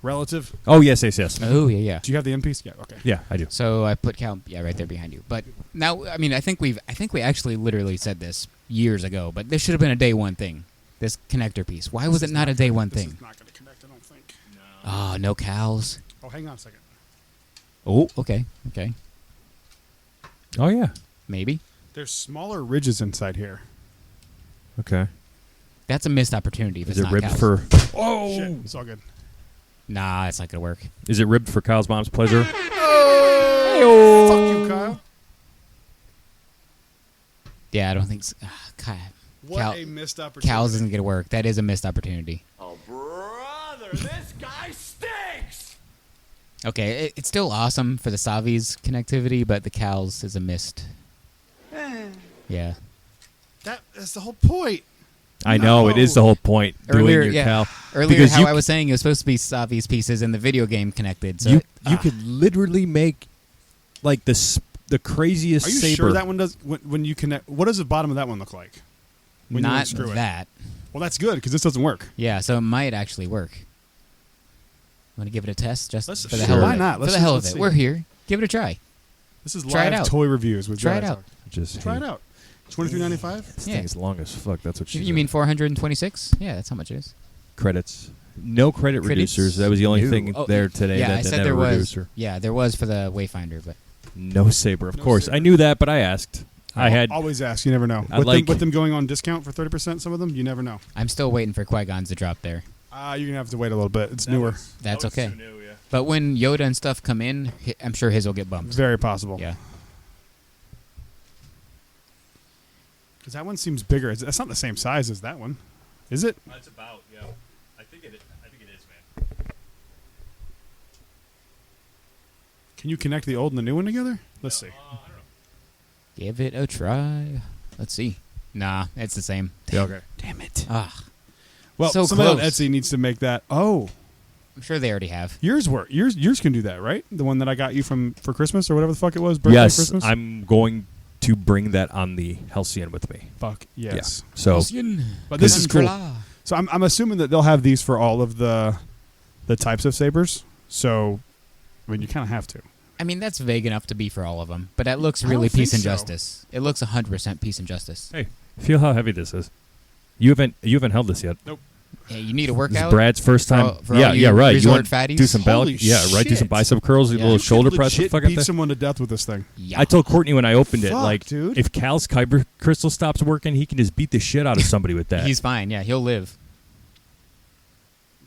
relative? Oh yes. Oh yeah, yeah. Do you have the end piece? Yeah. Okay. Yeah, I do. So I put Cal, right there behind you. But now, I mean, I think we actually literally said this years ago, but this should have been a day one thing. This connector piece. Why was it not a day one This thing? is not going to connect. I don't think. Oh, no Cals. Oh, hang on a second. Oh, okay. Oh yeah. Maybe. There's smaller ridges inside here. Okay. That's a missed opportunity if Is it's it not ribbed Cals. for? Oh, shit. It's all good. Nah, it's not going to work. Is it ribbed for Kyle's mom's pleasure? Fuck you, Kyle. Yeah, I don't think so. What a missed opportunity. Cals isn't going to work. That is a missed opportunity. Oh, brother, this guy stinks! Okay, it's still awesome for the Savi's connectivity, but the Cal's is a mist. Yeah. That's the whole point. I know, it is the whole point. Earlier, doing your Cal. Earlier, Because how you I was saying, it was supposed to be Savi's pieces in the video game connected. So you could literally make like the craziest Are you saber. sure that one does when you connect? What does the bottom of that one look like? When you not unscrew it? that. Well, that's good because this doesn't work. Yeah, so it might actually work. Want to give it a test just Let's- for the sure. hell of Why it? not? For the hell of Let's it. see. We're here. Give it a try. This is Try it live out. toy reviews with Try Jedi it out. Talk. Just Try it out. $23.95. This Yeah. thing is long as fuck. That's what she You mean 426? Yeah, that's how much it is. credits. No credit Credits? reducers. That was the only Ew. thing Oh, there today. Yeah, that I they said never there was. reducer. Yeah, there was for the Wayfinder, but No saber, of No course. saber. I knew that, but I asked. I had. Always ask. You never know. I With, like- them, with them going on discount for 30%, some of them, you never know. I'm still waiting for Qui-Gon's to drop there. You're going to have to wait a little bit. It's newer. That's okay. But when Yoda and stuff come in, I'm sure his will get bumped. Very possible. Yeah. Because that one seems bigger. That's not the same size as that one. Is it? That's about, yeah. I think it is, man. Can you connect the old and the new one together? Let's see. Give it a try. Let's see. Nah, it's the same. Yeah, okay. Damn it. Ah, Well, So somebody on close. Etsy needs to make that. Oh, I'm sure they already have. yours work. Yours can do that, right? The one that I got you for Christmas or whatever the fuck it was. Birthday, Yes, Christmas. I'm going to bring that on the Halcyon with me. Fuck yes. Yeah. So But this is cool. Controller. So I'm assuming that they'll have these for all of the types of sabers. So, I mean, you kind of have to. I mean, that's vague enough to be for all of them, but that looks I really don't think peace and so. justice. It looks 100% peace and justice. hey, feel how heavy this is. You haven't held this yet. Yeah, you need a This is workout. Brad's first time. For all you yeah, right. You resort want fatties? do some Holy belly? Yeah, right. Do some shit. bicep curls, a Yeah. little You shoulder Could press. legit Fucking beat thing. someone to death with this thing. Yeah. I told Courtney when I opened it, Fuck, like, dude. if Cal's kyber crystal stops working, he can just beat the shit out of somebody with that. He's fine. Yeah, he'll live.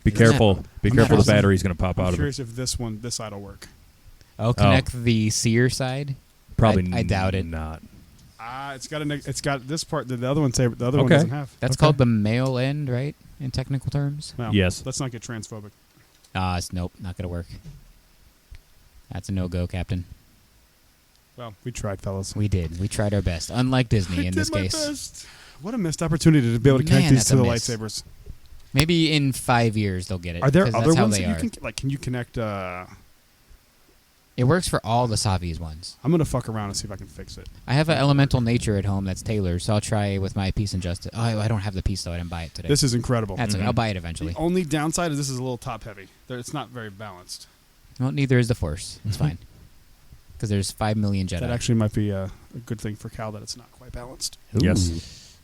Be careful. Be I'm careful. The curious- battery's going to pop out I'm of it. curious if this side will work. Oh, connect the seer side. Probably. I doubt it. Not. It's got this part that the other one the other one Okay. doesn't have. That's Okay. called the male end, right? In technical terms. Well, Yes. Let's not get transphobic. Nope, not gonna work. That's a no-go, Captain. Well, we tried, fellas. We did. We tried our best. Unlike Disney in this case. Best. What a missed opportunity to be able to connect Man, these that's to a the miss. lightsabers. Maybe in 5 years they'll get it. Are there 'cause other that's how ones they that you are. can like? Can you connect? It works for all the Savi's ones. I'm gonna fuck around and see if I can fix it. I have an elemental nature at home that's tailored, so I'll try with my Peace and Justice. Oh, I don't have the piece though. I didn't buy it today. This is incredible. That's okay. I'll buy it eventually. The only downside is this is a little top heavy. It's not very balanced. Well, neither is the Force. It's fine. Because there's 5 million Jedi. That actually might be a good thing for Cal that it's not quite balanced. Yes.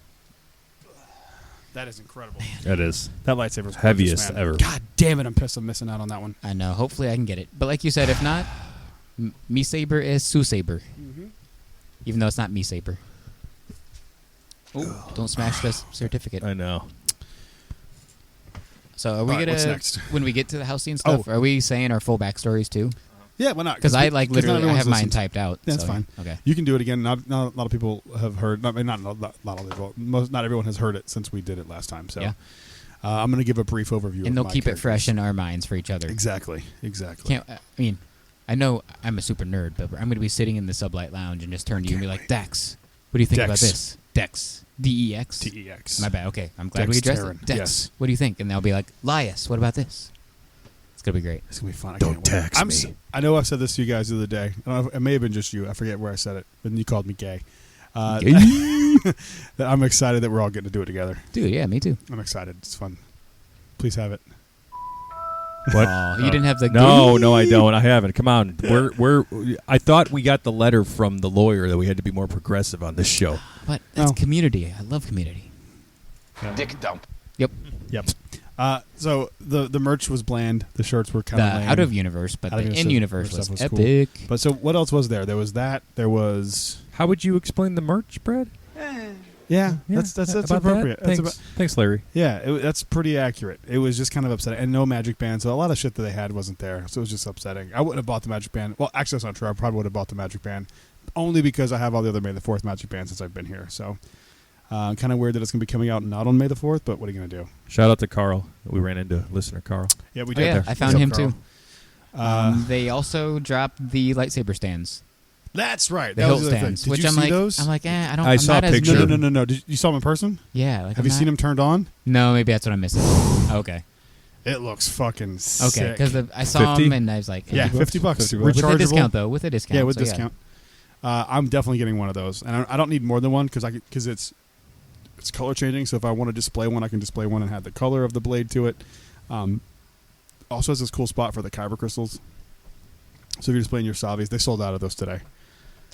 That is incredible. It is. That lightsaber's Heaviest gorgeous, man. ever. God damn it! I'm pissed. I'm missing out on that one. I know. Hopefully I can get it. But like you said, if not, me saber is Su saber. Even though it's not me saber. Oh, don't smash this certificate. I know. So are we All right, gonna what's next? when we get to the Halcyon stuff? Oh. Are we saying our full backstories too? Yeah, why not? Because I like 'cause not literally I everyone's have mine listened. typed out. That's so, fine. Okay. You can do it again. Not a lot of people have heard. Not all the people. Not everyone has heard it since we did it last time. So Yeah. I'm going to give a brief overview. And of they'll my keep it fresh characters. in our minds for each other. Exactly. I mean, I know I'm a super nerd, but I'm going to be sitting in the Sublight Lounge and just turn to you and be like, Dex, what do you think about Dex. this? Dex. D-E-X? TEX. My bad. Okay. I'm glad Dex we addressed Terran. it. Dex, Yes. what do you think? And they'll be like, Lias, what about this? It's going to be great. It's gonna be fun. I Don't can't wait. text me. I know I've said this to you guys the other day. I don't know if, it may have been just you. I forget where I said it, but you called me gay. That I'm excited that we're all getting to do it together. Dude, yeah, me too. I'm excited. It's fun. Please have it. What? Oh, you didn't have the... No, I don't. I haven't. Come on. I thought we got the letter from the lawyer that we had to be more progressive on this show. But that's Oh. community. I love community. Dick dump. Yep. Yep. So the merch was bland. The shirts were kind The of lame. out of universe, but Out of the universe in universe stuff was was cool. epic. But so what else was there? There was that. There was How would you explain the merch, Brad? yeah. That's about appropriate. That? That's Thanks. Thanks, Larry. Yeah, that's pretty accurate. It was just kind of upsetting. And no Magic Band, so a lot of shit that they had wasn't there. So it was just upsetting. I wouldn't have bought the Magic Band. Well, actually, that's not true. I probably would have bought the Magic Band only because I have all the other May the 4th Magic Bands since I've been here. So kind of weird that it's going to be coming out not on May the 4th, but what are you going to do? Shout out to Carl. We ran into listener Carl. Yeah, we Oh, did. yeah, there. I found What's up, him Carl? too. They also dropped the lightsaber stands, That's right. the That hilt was the other thing. stands, Did which you I'm see like, those? I don't. I I'm saw not a as picture. good. No. Did you saw them in person? Yeah, like Have you seen them turned on? No, maybe that's what I'm missing. Okay, It looks fucking sick. okay, because I saw 50? them and I was like, Yeah, $50. $50. with a Rechargeable. discount though, with a discount. Yeah, with so discount. I'm definitely getting one of those, and I don't need more than one because it's color changing. So if I want to display one, I can display one and have the color of the blade to it. Also has this cool spot for the kyber crystals. So if you're displaying your Savis, they sold out of those today.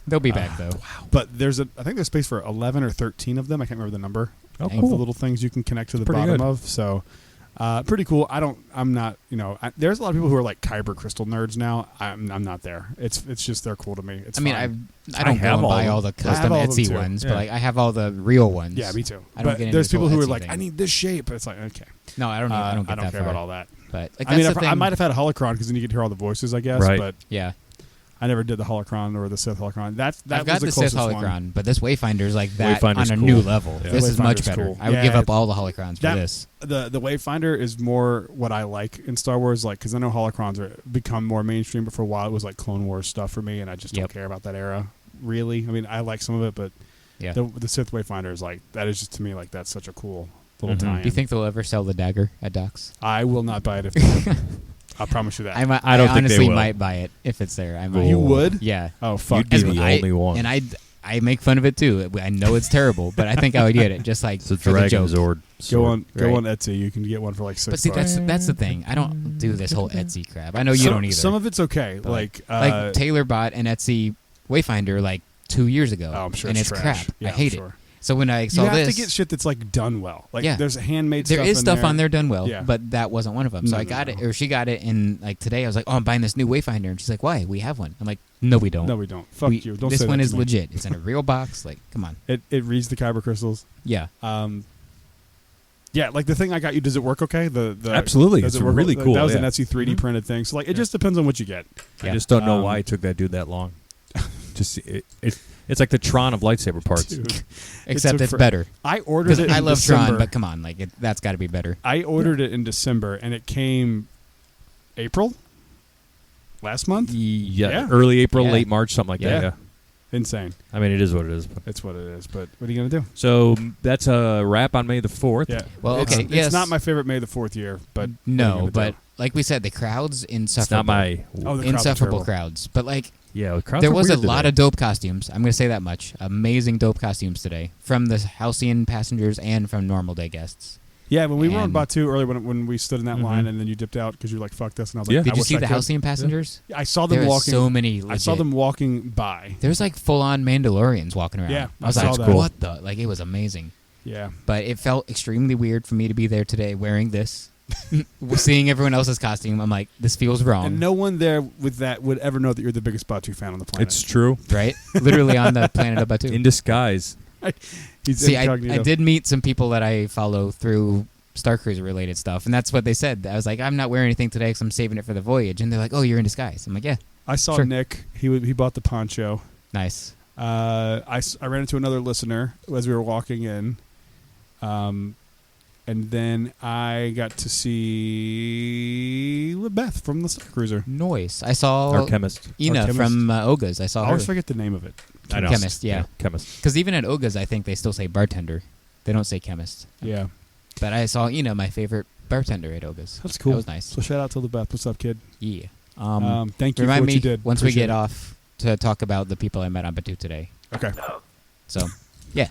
They'll be back though. But I think there's space for 11 or 13 of them. I can't remember the number. Oh, Of the cool. little things you can connect to the Pretty bottom good. of. So pretty cool. I'm not, there's a lot of people who are like kyber crystal nerds now. I'm not there. It's just they're cool to me. It's I mean, fine. I don't have go and all buy of all them. the I have custom all of them Etsy too. ones, Yeah. but like I have all the real ones. Yeah, me too. I don't But get into there's this whole people who are Etsy like, thing. I need this shape. It's like, okay. No, I don't. I don't get I don't that care far. about all that. But like, I mean, that's the I thing. might have had a holocron because then you could hear all the voices, I guess. Right. But Yeah, I never did the holocron or the Sith holocron. That I've was got the the Sith closest one. holocron, but this Wayfinder is like that Wayfinder's on a cool. new level. Yeah. This is much Wayfinder's better. cool. I would Yeah, give up all the holocrons for that- this. The Wayfinder is more what I like in Star Wars, like because I know holocrons are become more mainstream, but for a while it was like Clone Wars stuff for me, and I just don't Yep. care about that era. Really, I mean, I like some of it, but Yeah. the Sith Wayfinder is like that is just to me like that's such a cool little Mhm. tie-in. Do you think they'll ever sell the dagger at Doc's? I will not buy it if they do. I promise you that. I I don't think they honestly will. might buy it if it's there. I might. You would? Yeah. Oh fuck! You'd be you. the I- only one. And I make fun of it too. I know it's terrible, but I think I would get it just like It's a for the Dragon joke. Zord. Go on Right. Etsy. You can get one for like $6. But see, that's the thing. I don't do this whole Etsy crap. I know you don't either. Some of it's okay. But Like Taylor bought an Etsy Wayfinder like 2 years ago. oh, I'm sure and it's it's trash. crap. Yeah, I hate I'm sure. it. So when I saw You have this, to get shit that's like done well. Like Yeah. there's handmade there stuff. is in stuff on there done well, Yeah. but that wasn't one of them. So No, I no, got no. it, or she got it, and like today I was like, "Oh, I'm buying this new Wayfinder," and she's like, "Why? We have one." I'm like, "No, we don't. No, we don't. Fuck you. Don't this say one that is to me. legit. It's in a real box. Like, come on." It reads the kyber crystals. Yeah, Yeah, like the thing I got you. Does it work okay? The Absolutely. Does It's it work? really cool, That was an yeah. Etsy 3D Mhm. printed thing. So like it just depends on what you get. I Yeah. just don't know Um, why it took that dude that long. Just it's like the Tron of lightsaber parts. Dude, except took it's for- better. I ordered Because it. I in love December. Tron, but come on, like that's got to be better. I ordered it in December, and it came April last month. Yeah, Yeah. early April, Yeah. late March, something like Yeah. that. Yeah. Insane. I mean, it is what it is. But. It's what it is. But what are you gonna do? So that's a wrap on May the 4th. Yeah. Well, It's- okay, It's yes. not my favorite May the 4th year, but what are you No, gonna but do? like we said, the crowds It's insufferable. not my. Oh, the crowds are insufferable terrible. crowds. But like Yeah, the crowds there were was a weird lot today. of dope costumes. I'm going to say that much. Amazing dope costumes today from the Halcyon passengers and from normal day guests. Yeah, when we were on And- Batuu earlier, when we stood in that Mhm. line, and then you dipped out because you're like, "Fuck this," and I was like, Yeah. I Did you wish see I the could. Halcyon passengers? I saw them There walking. so many. I saw legit. them walking by. There's like full on Mandalorians walking around. Yeah, I was I saw like, that. what the? Like it was amazing. Yeah, But it felt extremely weird for me to be there today wearing this, seeing everyone else's costume. I'm like, this feels wrong. and no one there with that would ever know that you're the biggest Batuu fan on the planet. It's true. Right? Literally on the planet of Batuu. In disguise. He's See, I incognito. did meet some people that I follow through Star Cruiser related stuff, and that's what they said. I was like, I'm not wearing anything today because I'm saving it for the voyage. And they're like, oh, you're in disguise. I'm like, yeah, I saw Sure. Nick. He bought the poncho. nice. I ran into another listener as we were walking in, and then I got to see Beth from the Star Cruiser. Noise. I saw Our chemist. Ina Our chemist. from Oga's. I I saw her. always forget the name of it. I know. Chemist, yeah. Chemist. Because even at Oga's, I think they still say bartender. They don't say chemist. Yeah, But I saw Ina, my favorite bartender at Oga's. that's cool. That was nice. So shout out to Beth. What's up, kid? Yeah. Thank you for Remind what me you did. once we Appreciate get it. off to talk about the people I met on Batuu today. Okay. So, yeah.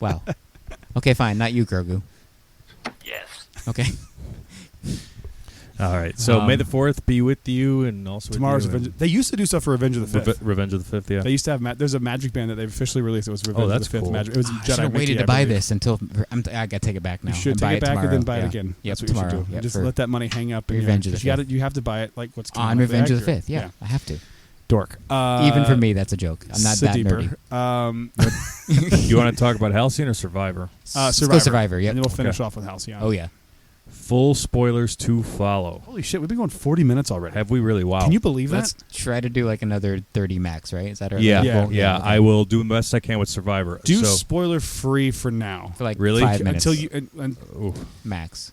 Wow. Okay, fine. Not you, Grogu. Yes. Okay. All right. So May Um, the 4th be with you, and also with Tomorrow's you, Revenge. and They used to do stuff for Revenge of the Fifth. Revenge of the 5th. Yeah. They used to have. There's a Magic Band that they've officially released. It was Revenge that's of the Fifth cool. Magic. It was I Jedi should have Mickey, waited I to buy believe. this until I got to take it back now. You should and buy take it back tomorrow. and then buy it Yeah. again. Yep, That's what you should tomorrow. do. Yep, Just for let that money hang up. In Revenge your, of the you got Fifth. You have to buy it like what's on Revenge of the Fifth. Yeah, I have to. Dork. Even for me, that's a joke. I'm not sit that deeper. nerdy. You want to talk about Halcyon or Survivor? Let's go Survivor. Yep. And then we'll finish Okay. off with Halcyon. Oh yeah. Full spoilers to follow. Holy shit, we've been going 40 minutes already. Have we really? Wow. Can you believe Let's that? try to do like another 30 max, right? Is that our Yeah, Yeah. goal? yeah. okay. I will do the best I can with Survivor. Do so, spoiler free for now. for like Really? 5 minutes Until you. And Ooh. max.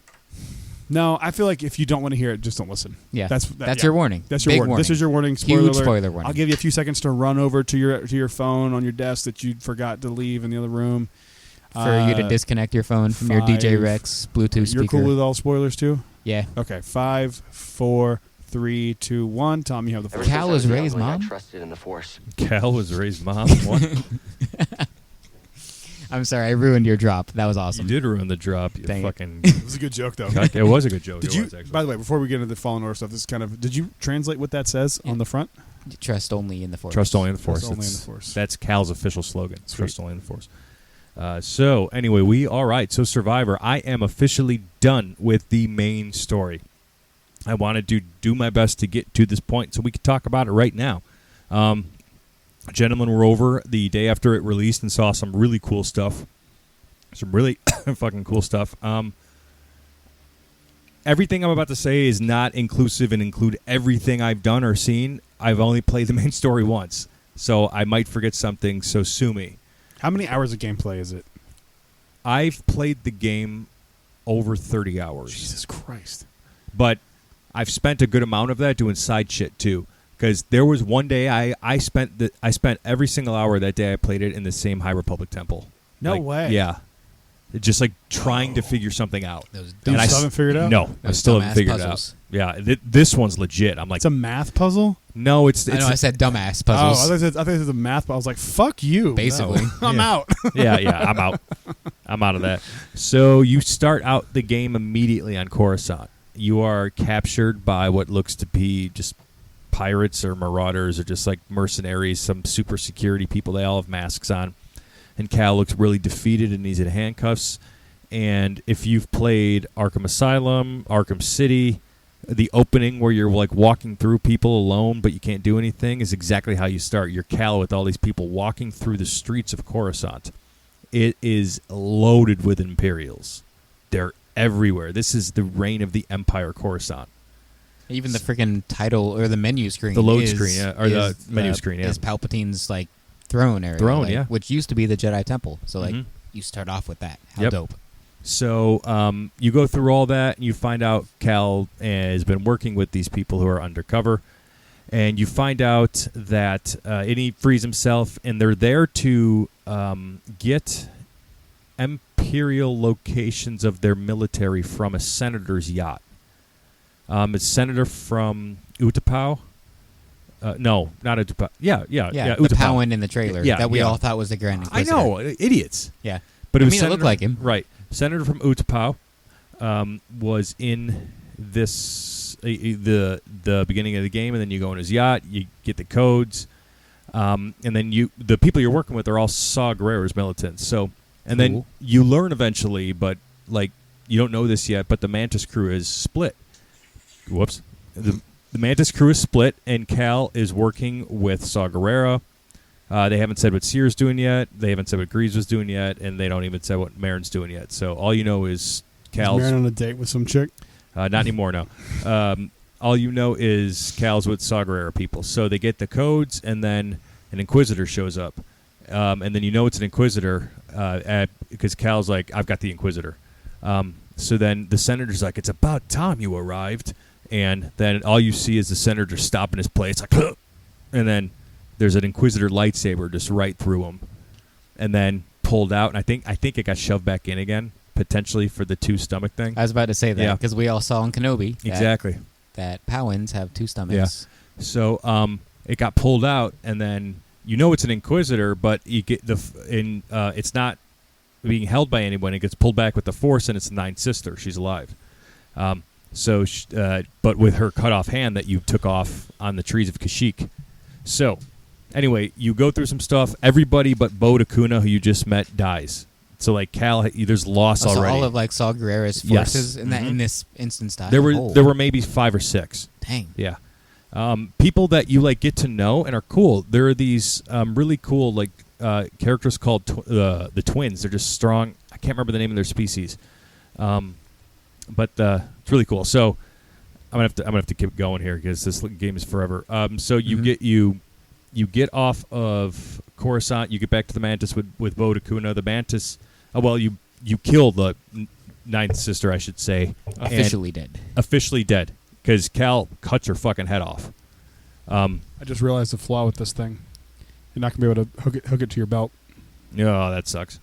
No, I feel like if you don't want to hear it, just don't listen. Yeah, That's yeah. Your warning. That's your Big warning. This is your warning. Spoiler Huge alert. spoiler warning. I'll give you a few seconds to run over to your phone on your desk that you forgot to leave in the other room. For you to disconnect your phone from your DJ Rex Bluetooth speaker. You're cool with all spoilers too? Yeah. Okay, 5, 4, 3, 2, 1. Tom, you have the Ever first. Cal since I was young, raised I got mom? trusted in the Force. Cal was raised mom. What? I'm sorry, I ruined your drop. That was You awesome. did ruin the drop. You Dang it. fucking. It was a good joke though. It was a good joke. Did it you? was, actually. By the way, before we get into the Fallen Order stuff, this is kind of. Did you translate what that says on the front? Trust only in the Force. Trust only in the Force. Trust only in It's- the Force. That's Cal's official slogan. Sweet. Trust only in the Force. So anyway, all right. So Survivor, I am officially done with the main story. I wanted to do my best to get to this point so we could talk about it right now. Gentlemen were over the day after it released and saw some really cool stuff. Some really fucking cool stuff. Everything I'm about to say is not inclusive and include everything I've done or seen. I've only played the main story once, so I might forget something, so sue me. How many hours of gameplay is it? I've played the game over 30 hours. Jesus Christ. But I've spent a good amount of that doing side shit too. Because there was one day I spent every single hour that day I played it in the same High Republic temple. No Like, way. Yeah. Just like trying to figure something out. Those You And I still s- haven't figured it out? No, I Those still haven't dumbass figured puzzles. it out. Yeah, this one's legit. I'm like, It's a math puzzle? no, it's I know I said dumbass Oh, puzzles. I thought it was a math puzzle. I was like, fuck you. Basically. No. I'm out. yeah, I'm out. I'm out of that. So you start out the game immediately on Coruscant. You are captured by what looks to be just pirates or marauders or just like mercenaries, some super security people. They all have masks on. And Cal looks really defeated and he's in handcuffs. And if you've played Arkham Asylum, Arkham City, the opening where you're like walking through people alone but you can't do anything is exactly how you start. You're Cal with all these people walking through the streets of Coruscant. It is loaded with Imperials. They're everywhere. This is the reign of the Empire Coruscant. Even the freaking title or the menu screen. The load is- screen, yeah, or the is menu screen, yeah. Is Palpatine's like throne area. Throne, like, yeah. Which used to be the Jedi Temple. So like Mhm. you start off with that. How Yep. dope. So you go through all that, and you find out Cal has been working with these people who are undercover, and you find out that and he frees himself, and they're there to get Imperial locations of their military from a senator's yacht. It's senator from Utapau. No, not Utapau. Yeah, The Utapau. Powan in the trailer Yeah, that we yeah. all thought was the Grand I Inquisitor. know, idiots. Yeah. But it I was mean, it looked Senator- like him. Right. Senator from Utapau was in this the beginning of the game, and then you go on his yacht, you get the codes, and then the people you're working with are all Saw Gerrera's militants. So, and then Cool. you learn eventually, but like you don't know this yet, but the Mantis crew is split. Whoops. The Mantis crew is split, and Cal is working with Saw Gerrera. They haven't said what Seer's doing yet. They haven't said what Greaves was doing yet, and they don't even say what Marin's doing yet. So all you know is Cal's. Is Marin on a date with some chick? Not anymore, no. All you know is Cal's with Saw Gerrera people. So they get the codes, and then an Inquisitor shows up. And then you know it's an Inquisitor because Cal's like, I've got the Inquisitor. So then the Senator's like, it's about time you arrived. And then all you see is the Senator stop in his place, like, and then there's an Inquisitor lightsaber just right through him, and then pulled out. And I think it got shoved back in again, potentially for the two stomach thing. I was about to say that Yeah. because we all saw in Kenobi Exactly. that Powans have two stomachs. So it got pulled out, and then you know it's an Inquisitor, but you get it's not being held by anyone. It gets pulled back with the Force, and it's the Ninth Sister. She's alive. But with her cut off hand that you took off on the trees of Kashyyyk. So, anyway, you go through some stuff. Everybody but Batuu, who you just met, dies. So, like Cal, there's loss So already. all of like Saw Gerrera's Yes. forces in that Mhm. in this instance died. there were Oh, there were maybe 5 or 6. dang. Yeah. People that you like get to know and are cool. There are these really cool like characters called the twins. They're just strong. I can't remember the name of their species, but it's really cool. So I'm gonna have to keep going here because this game is forever. So you get off of Coruscant. You get back to the Mantis with Batuu. The Mantis. You kill the ninth sister, I should say, Officially dead. officially dead because Cal cuts her fucking head off. I just realized the flaw with this thing. You're not going to be able to hook it to your belt. Oh, that sucks.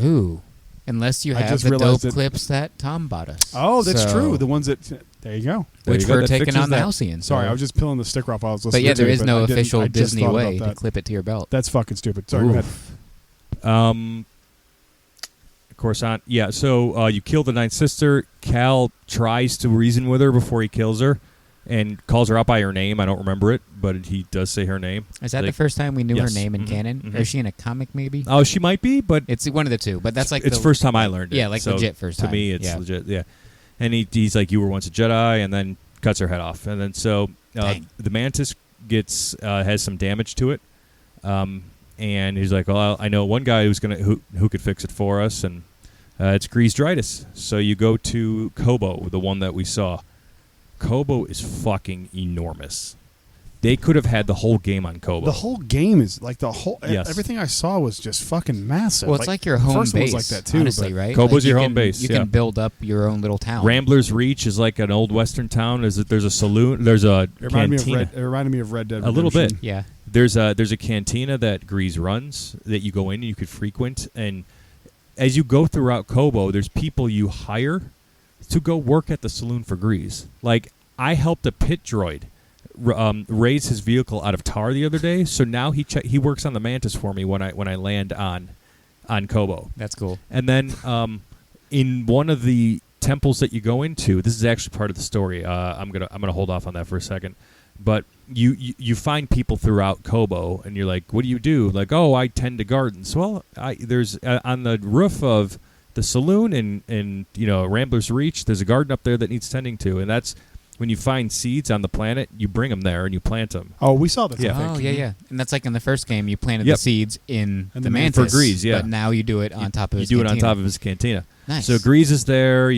Ooh. Unless you I have just the dope realized it- clips that Tom bought us. Oh, that's So- true. The ones that... There you go. There Which you go. we're That taking fixes on the that. Halcyon. Sorry, so- I was just peeling the sticker off while I was But listening yeah, to there it, is but no I didn't- official I just Disney thought way about to that. clip it to your belt. That's fucking stupid. Sorry, go ahead. Of course, on. Yeah, so you kill the ninth sister. Cal tries to reason with her before he kills her and calls her out by her name. I don't remember it, but he does say her name. Is that Like- the first time we knew Yes. her name in Mhm, canon? mhm. Or is she in a comic maybe? Oh, she might be, but It's one of the two, but that's like it's the first time I learned it. Yeah, like So legit first to time. me, it's Yeah. legit. Yeah, and he's like, "You were once a Jedi," and then cuts her head off, and then so Dang. the mantis gets has some damage to it, and he's like, "Well, I know one guy who could fix it for us," and it's Grease Dritus. So you go to Kobo, the one that we saw. Kobo is fucking enormous. They could have had the whole game on Kobo. The whole game is like the whole... Yes. Everything I saw was just fucking massive. Well, it's like your home first one base. was like that too, honestly, but- right? Kobo's Like, you your can- home base, You yeah. can build up your own little town. Rambler's Reach is like an old western town. There's a saloon. There's a It reminded cantina. it reminded me of Red Dead A little Redemption. bit. Yeah. There's a cantina that Grease runs that you go in and you could frequent. And as you go throughout Kobo, there's people you hire to go work at the saloon for Grease. Like, I helped a pit droid raise his vehicle out of tar the other day, so now he works on the Mantis for me when I land on Kobo. That's cool. And then in one of the temples that you go into, this is actually part of the story. I'm gonna hold off on that for a second. But you find people throughout Kobo, and you're like, "What do you do?" Like, "Oh, I tend to gardens." Well, there's on the roof of the saloon in Rambler's Reach. There's a garden up there that needs tending to, and that's when you find seeds on the planet, you bring them there and you plant them. Oh, we saw this. Yeah. I think. Oh, yeah. And that's like in the first game, you planted Yep. the seeds in And the the Mantis. for Grease, yeah. But now you do it on top of You his do it on cantina. top of his cantina. Nice. So Grease is there.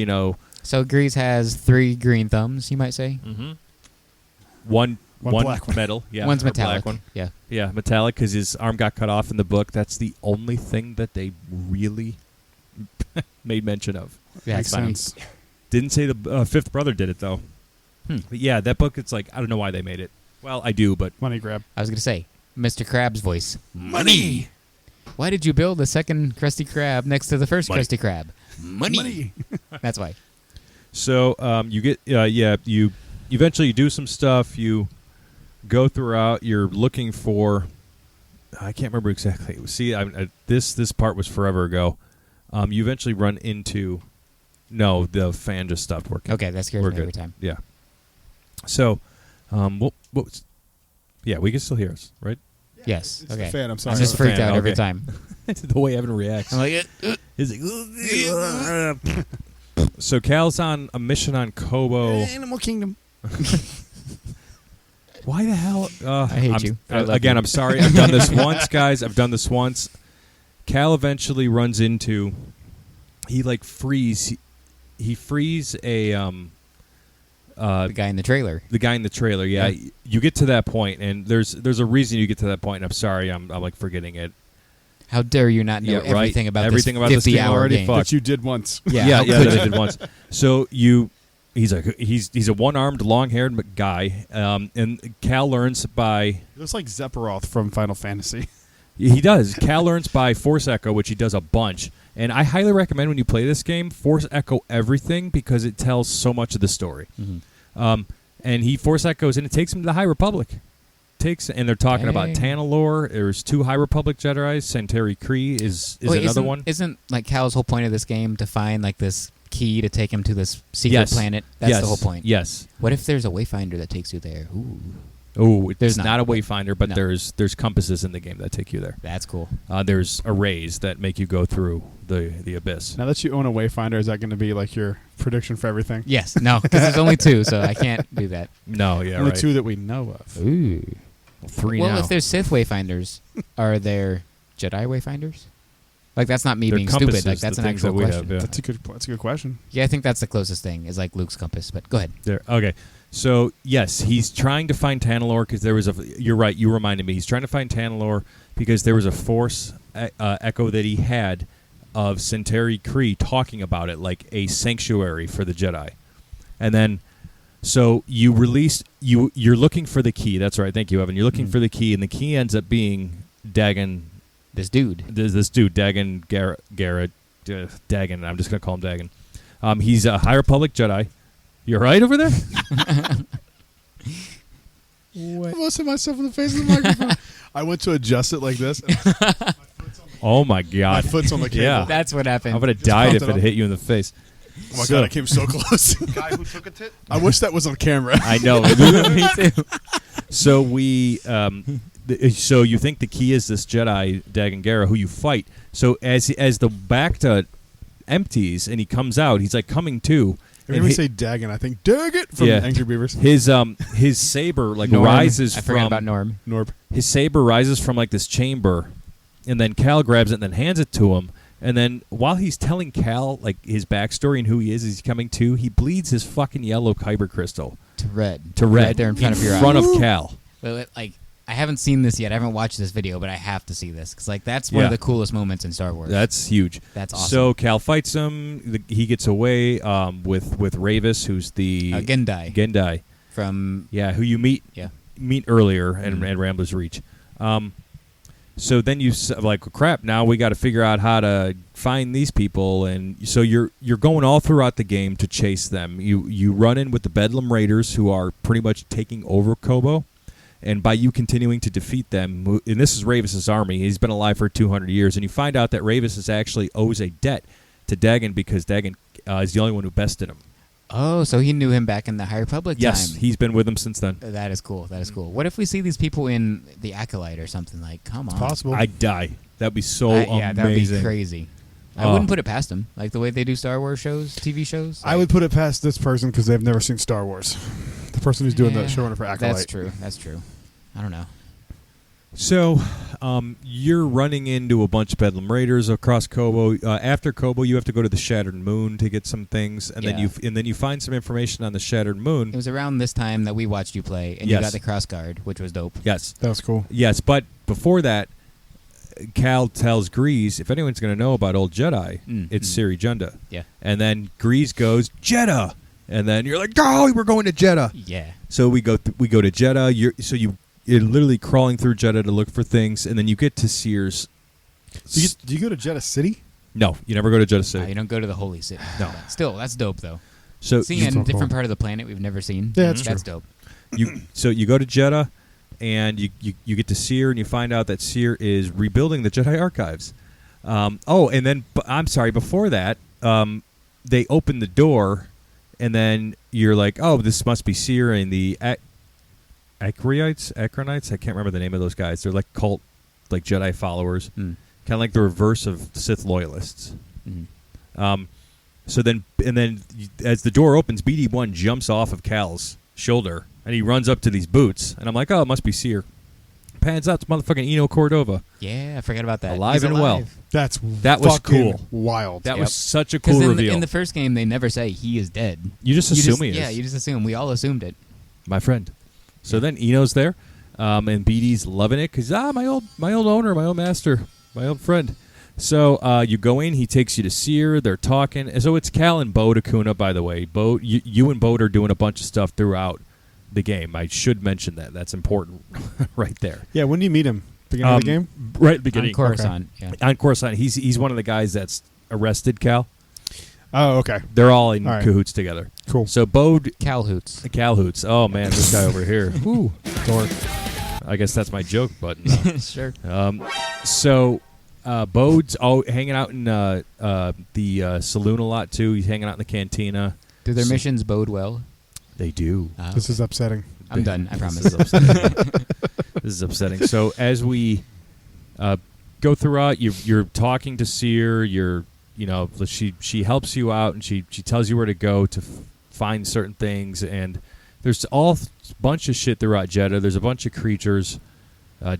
So Grease has 3 green thumbs, you might say. Mm-hmm. One black one. metal. Yeah, One's or metallic. Black one. Yeah. Yeah, metallic because his arm got cut off in the book. That's the only thing that they really made mention of. Yeah, Makes it's funny. sense. Didn't say the fifth brother did it though. But yeah, that book. It's like I don't know why they made it. Well, I do, but Money grab. I was going to say, Mr. Krabs' voice. Money! Why did you build the second Krusty Krab next to the first Money. Krusty Krab? Money! That's why. so you get you eventually do some stuff. You go throughout. You're looking for. I can't remember exactly. See, this part was forever ago. You eventually run into. No, the fan just stopped working. Okay, that scares We're me good. every time. Yeah. So, what was? Yeah, we can still hear us, right? Yes. It's okay. the fan, I'm sorry. I'm just It's the freaked fan, out every okay. time. The way Evan reacts. I'm like, He's like, so Cal's on a mission on Kobo. Animal Kingdom. Why the hell? I hate you. I love Again, you. I'm sorry. I've done this once, guys. I've done this once. Cal eventually runs into. He like frees. He frees a the guy in the trailer. the guy in the trailer. Yeah, Yeah. you get to that point, and there's a reason you get to that point. And I'm sorry. I'm like forgetting it. How dare you not know Yeah, right. everything about Everything this about this game 50-hour already game? fucked. That you did once. Yeah, how yeah, could that you? I did once. So he's a one-armed, long-haired guy, and Cal learns by It looks like Sephiroth from Final Fantasy. he does. Cal learns by Force Echo, which he does a bunch. And I highly recommend when you play this game, Force Echo everything because it tells so much of the story. Mhm. And he Force Echoes, and it takes him to the High Republic. And they're talking about Dang. Tanalorr. There's 2 High Republic Jedis. Centauri Kree is Wait, another isn't, one. Isn't like Cal's whole point of this game to find like this key to take him to this secret Yes. planet? That's Yes. the whole point. Yes. What if there's a wayfinder that takes you there? Ooh, Oh, it's There's not, not. a wayfinder, but No. there's compasses in the game that take you there. that's cool. There's arrays that make you go through the abyss. Now that you own a Wayfinder, is that going to be like your prediction for everything? Yes, no, because there's only 2, so I can't do that. No, yeah, Only right. 2 that we know of. Ooh. 3 Well, now. if there's Sith wayfinders, are there Jedi wayfinders? Like that's not me They're being stupid. compasses, Like that's the an things actual that we question. have, yeah. That's a good question. Yeah, I think that's the closest thing is like Luke's compass. But go ahead. There. Okay. So yes, he's trying to find Tanalorr because there was a. You're right. You reminded me. He's trying to find Tanalorr because there was a Force Echo that he had of Centauri Kree talking about it like a sanctuary for the Jedi. And then, so you're looking for the key. That's right. Thank you, Evan. You're looking for the key, and the key ends up being Dagon. This dude. This dude, Dagon Garrett. Dagon. I'm just going to call him Dagon. He's a High Republic Jedi. You all right over there? I must hit myself in the face with the microphone. I went to adjust it like this. And Oh, my God. my foot's on the cable. Yeah. That's what happened. I would have Just died popped if it it up. hit you in the face. Oh my God, I came so close. Guy who took a tit? I wish that was on camera. I know. Me too. So so you think the key is this Jedi Dagon Gera who you fight. So as the Bacta empties and he comes out, he's like coming to. Every time we say Dagon, I think Daggett from Angry Beavers. His saber like Norm. rises I from forgot about Norm. Norb. his saber rises from like this chamber, and then Cal grabs it and then hands it to him. And then while he's telling Cal like his backstory and who he is, he's coming to, he bleeds his fucking yellow kyber crystal To red. red Right there in front of your front eyes. of Cal. Like, I haven't seen this yet. I haven't watched this video, but I have to see this because, like, that's one Yeah. of the coolest moments in Star Wars. That's huge. That's awesome. So Cal fights him. He gets away with Ravis, who's the Gendai Gendai. from Who you meet earlier Mm-hmm. and Rambler's Reach. So then you like, crap, now we got to figure out how to find these people, and so you're going all throughout the game to chase them. You run in with the Bedlam Raiders, who are pretty much taking over Kobo, and by you continuing to defeat them, and this is Ravis's army, he's been alive for 200 years, and you find out that Ravis is actually owes a debt to Dagon because Dagon is the only one who bested him. Oh, so he knew him back in the High Republic Yes, time. he's been with him since then. That is cool. That is cool. What if we see these people in the Acolyte or something? Like, come on. Possible. I'd die. That'd be so Yeah, that would be amazing. crazy. I Oh. wouldn't put it past them. Like the way they do Star Wars shows, TV shows. I would put it past this person because they've never seen Star Wars. The person who's doing the showrunner for Acolyte. That's true. That's true. I don't know. So, you're running into a bunch of Bedlam Raiders across Kobo. After Kobo, you have to go to the Shattered Moon to get some things, and Yeah. then you find some information on the Shattered It Moon. was around this time that we watched you play, and you Yes. got the cross guard, which was dope. Yes, That was cool. yes, but before that, Cal tells Grease, if anyone's going to know about old Jedi, it's Siri Junda. Yeah. And then Grease goes, Jeddah! And then you're like, oh, we're going to Jeddah! Yeah. So we go to Jeddah. You're literally crawling through Jeddah to look for things, and then you get to Sears. Do you go to Jeddah City? No, you never go to Jeddah City. You don't go to the Holy City. No. Still, that's dope, though. So Seeing a so different cool. part of the planet we've never seen. Yeah, that's That's true. dope. you go to Jeddah, and you get to Sear, and you find out that Sear is rebuilding the Jedi archives. And then I'm sorry. Before that, they open the door, and then you're like, oh, this must be Sear and the Acronites. I can't remember the name of those guys. They're like cult, like Jedi followers, kind of like the reverse of Sith loyalists. So then, as the door opens, BD-1 jumps off of Cal's shoulder, and he runs up to these boots, and I'm like, oh, it must be Sear. Pans out to motherfucking Eno Cordova. Yeah, I forgot about that. Alive He's and well. alive. That was fucking cool. Wild. That Yep. was such a Because cool in, reveal. in the first game, they never say he is dead. You just assume he is. Yeah, you just assume. We all assumed it. My friend. So then Eno's there, and BD's loving it because my old owner, my old master, my old friend. So you go in, he takes you to Sear. They're talking. And so it's Cal and Bo Acuna, by the way. Bo, you and Bo are doing a bunch of stuff throughout the game. I should mention that. That's important, right there. Yeah, when do you meet him? Beginning of the game? Right at the beginning. On Coruscant. Yeah. On Coruscant, he's one of the guys that's arrested Cal. Oh, okay. They're all in All right. cahoots together. Cool. So Bo, Cal Hoots. Cal Hoots. Oh man, this guy over here. Ooh. Dork. I guess that's my joke button. No. Sure. So Bode's hanging out in the saloon a lot too. He's hanging out in the cantina. Do their missions bode well? They do. This is upsetting. I'm done. I promise. This is upsetting. This is upsetting. So as we go throughout, you're talking to Sear. She helps you out, and she tells you where to go to find certain things. And there's all bunch of shit throughout Jeddah. There's a bunch of creatures,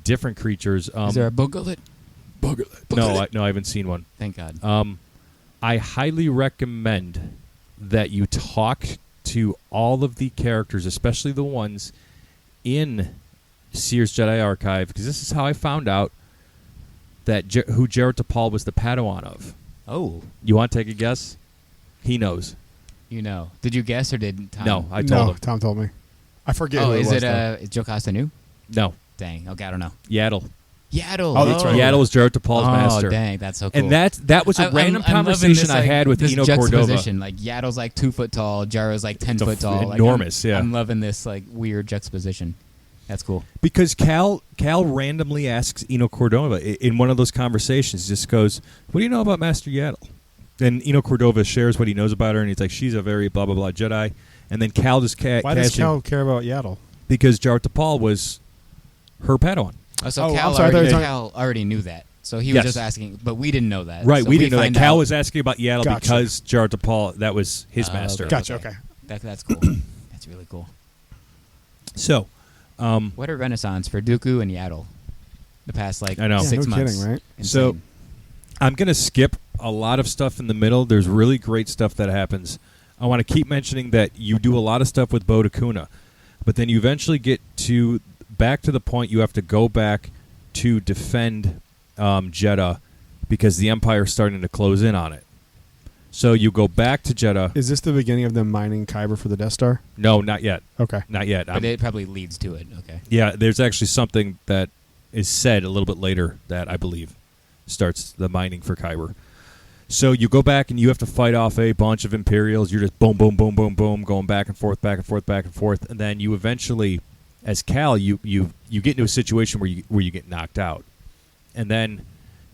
different creatures. Is there a Bogolet? No, I haven't seen one. Thank God. I highly recommend that you talk to all of the characters, especially the ones in Sears Jedi Archive, because this is how I found out that who Jared DePaul was the Padawan of. Oh, You want to take a guess? He knows. you know. Did you guess or did Tom? No, I told him. Tom told me. I forget. Oh, who is it was, it though. is Joe Costa new? No. Dang. Okay, I don't know. Yaddle. Yaddle. Oh, that's right. Yaddle was Jared DePaul's master. Oh, dang, that's so cool. And that was a random I'm loving conversation this, I had with this Eno Cordova. juxtaposition. Like Yaddle's like 2 foot tall, Jaro's like 10 foot tall. Like, enormous, yeah. I'm loving this like weird juxtaposition. That's cool. Because Cal randomly asks Eno Cordova in one of those conversations, just goes, "What do you know about Master Yaddle?" And Eno Cordova shares what he knows about her, and he's like, "She's a very blah blah blah Jedi." And then Cal just Why does Cal care about Yaddle? Because Jared DePaul was her Padawan. Oh, so Oh, Cal, I'm sorry, I thought you were talking- Cal already knew that. So he Yes. was just asking, but we didn't know that. Right, So we if didn't know that. find Cal out- was asking about Yaddle Gotcha. because Jared DePaul, that was his Oh, master. okay. Gotcha. Okay. That's cool. That's really cool. So, What a renaissance for Dooku and Yaddle. The past like I know. 6 no months. kidding, right? So- Insane. I'm going to skip a lot of stuff in the middle. There's really great stuff that happens. I want to keep mentioning that you do a lot of stuff with Batuu Kuna, but then you eventually get back to the point you have to go back to defend Jeddah because the Empire's starting to close in on it. So you go back to Jeddah. Is this the beginning of them mining Kyber for the Death Star? No, not yet. Okay. Not yet. But it probably leads to it. Okay. Yeah, there's actually something that is said a little bit later that I believe starts the mining for Kyber. So you go back and you have to fight off a bunch of Imperials. You're just boom, boom, boom, boom, boom, going back and forth, back and forth, back and forth, and then you eventually, as Cal, you get into a situation where you get knocked out, and then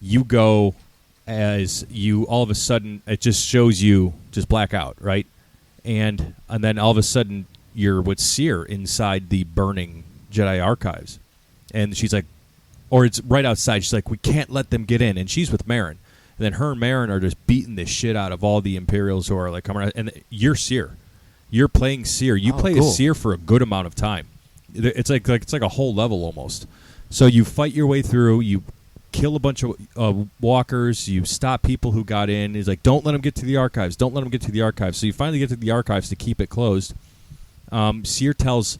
you go as you all of a sudden it just shows you just black out, right, and then all of a sudden you're with Seer inside the burning Jedi archives, and she's like, or it's right outside. She's like, we can't let them get in, and she's with Marin. And then her and Marin are just beating the shit out of all the Imperials who are like coming around. And you're Seer. You're playing Seer. You play cool. a Seer for a good amount of time. It's like a whole level almost. So you fight your way through. You kill a bunch of walkers. You stop people who got in. He's like, don't let them get to the archives. Don't let them get to the archives. So you finally get to the archives to keep it closed. Seer tells...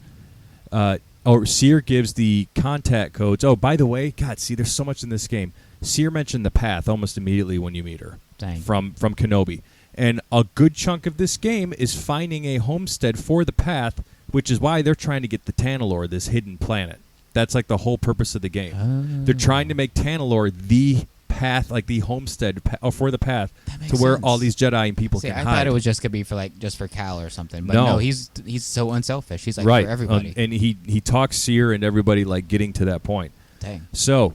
Seer gives the contact codes. Oh, by the way, God, see, there's so much in this game. Seer mentioned the path almost immediately when you meet her. Dang. From Kenobi. And a good chunk of this game is finding a homestead for the path, which is why they're trying to get the Tanalorr, this hidden planet. That's like the whole purpose of the game. Oh. They're trying to make Tanalorr the path, like the homestead for the path That makes to where sense. all these Jedi and people See, can I hide. thought it was just gonna be for just for Cal or something, but No. no, he's so unselfish. He's like right. for everybody. And he talks Seer and everybody like getting to that point. Dang. So,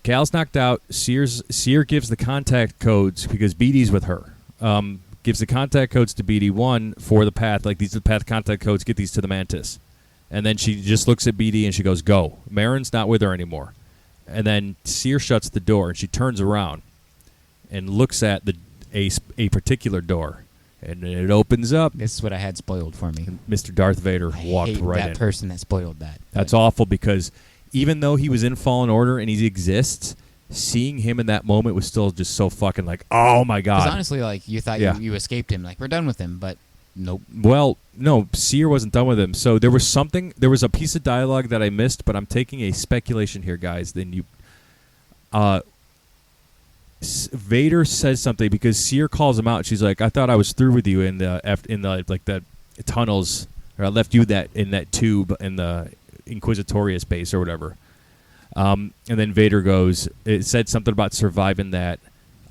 Cal's knocked out. Seer gives the contact codes because BD's with her. Gives the contact codes to BD1 for the path. Like, these are the path contact codes. Get these to the Mantis. And then she just looks at BD and she goes, go. Marin's not with her anymore. And then Seer shuts the door and she turns around and looks at a particular door. And it opens up. This is what I had spoiled for me. Mr. Darth Vader I walked hate right that in. person that spoiled that. That's But awful because even though he was in Fallen Order and he exists, seeing him in that moment was still just so fucking like, oh my Because god. honestly, like you thought Yeah. you escaped him, like we're done with him, but nope. Well, no, Seer wasn't done with him. So there was a piece of dialogue that I missed, but I'm taking a speculation here, guys. Then Vader says something because Seer calls him out. She's like, I thought I was through with you in the like the tunnels, or I left you in that tube in the Inquisitorius base or whatever. And then Vader goes, it said something about surviving that.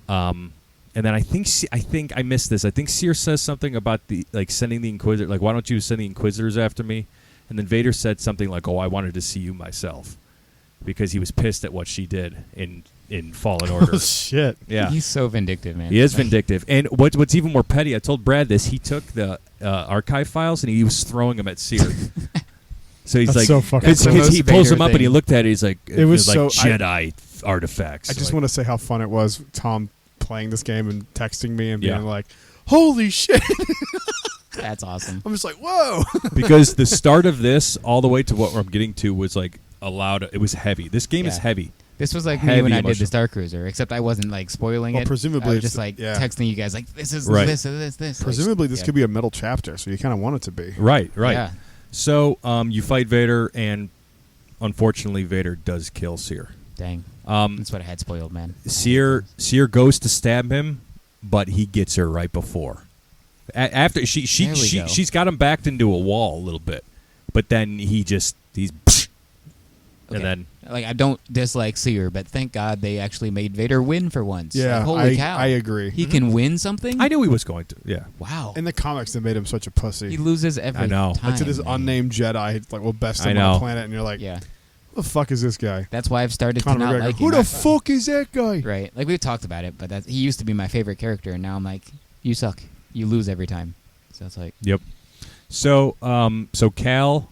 And then I think I missed this. I think Seer says something about the sending the Inquisitor, like, why don't you send the Inquisitors after me? And then Vader said something like, oh, I wanted to see you myself, because he was pissed at what she did in Fallen Order. Oh, shit. Yeah. He's so vindictive, man. He is vindictive. And what's even more petty, I told Brad this, he took the archive files and he was throwing them at Seer. So he's That's like, so fucking because funny. he pulls Vader them up and he thing. looked at it, he's like, It was like so- Jedi artifacts. I just Like, want to say how fun it was, Tom playing this game and texting me and Yeah. being like, holy shit. That's awesome. I'm just like, whoa. because the start of this all the way to what I'm getting to was like it was heavy. This game is Yeah. heavy. This was like Heavy me when I did emotion. the Star Cruiser, except I wasn't like spoiling Well, it. presumably I was it's- just like yeah. texting you guys like this is Right. this. Presumably Like, this yeah. could be a middle chapter, so you kind of want it to be. Right. Yeah. So you fight Vader, and unfortunately Vader does kill Seer. Dang. That's what I had spoiled, man. Seer goes to stab him, but he gets her right before. After she's got him backed into a wall a little bit, but then he's Okay. And then like I don't dislike Seer, but thank God they actually made Vader win for once. Yeah, Like, holy cow! I agree. He can win something. I knew he was going to. Yeah. Wow. In the comics, they made him such a pussy. He loses every I know. time. Like to this man. unnamed Jedi, it's like, well, best I him on know. the planet, and you're like, Yeah. what the fuck is this guy? That's why I've started to Conor not McGregor. like Who him. the fuck is that guy? Right. Like we've talked about it, but he used to be my favorite character, and now I'm like, you suck. You lose every time. So it's like, Yep. So so Cal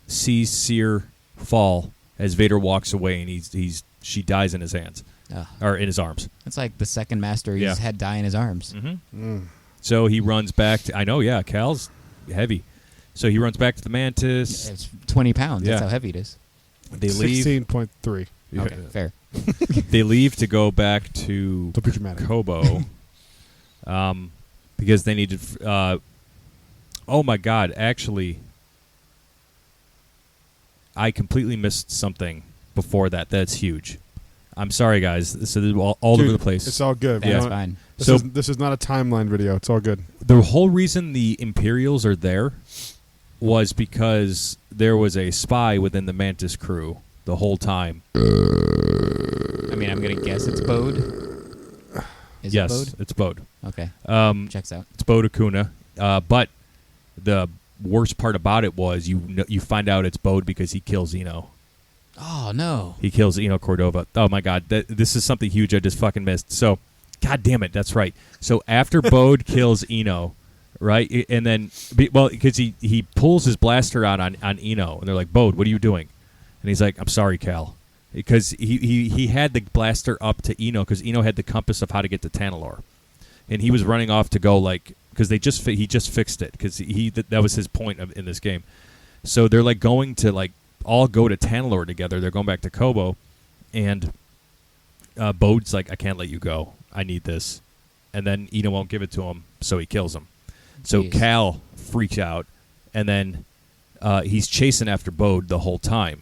sees Seer fall as Vader walks away, and she dies in his hands or in his arms. it's like the second master he's had die in his arms. Mm-hmm. So he runs back to. I know. Yeah, Cal's heavy. So he runs back to the Mantis. It's 20 pounds. Yeah. That's how heavy it is. They leave. 16.3. Okay, fair. They leave to go back to Don't be dramatic. Kobo, because they needed. Oh my God! Actually, I completely missed something before that. That's huge. I'm sorry, guys. This is all Dude, over the place. It's all good. That's You know, fine. This is not a timeline video. It's all good. The whole reason the Imperials are there was because there was a spy within the Mantis crew the whole time. I mean, I'm going to guess it's Bode. Is Yes, it Bode? it's Bode. Okay. Checks out. It's Bode Acuna. But the worst part about it was you find out it's Bode because he kills Eno. Oh, no. He kills Eno Cordova. Oh, my God. This is something huge I just fucking missed. So, God damn it. That's right. So, after Bode kills Eno, right? And then, because he pulls his blaster out on Eno. And they're like, Bode, what are you doing? And he's like, I'm sorry, Cal. Because he had the blaster up to Eno because Eno had the compass of how to get to Tanalorr. And he was running off to go, like, because he just fixed it because that was his point in this game. So, they're like going to, like, all go to Tanalorr together. They're going back to Kobo, and Bode's like, I can't let you go. I need this. And then Eno won't give it to him, so he kills him. So Jeez. Cal freaks out, and then he's chasing after Bode the whole time.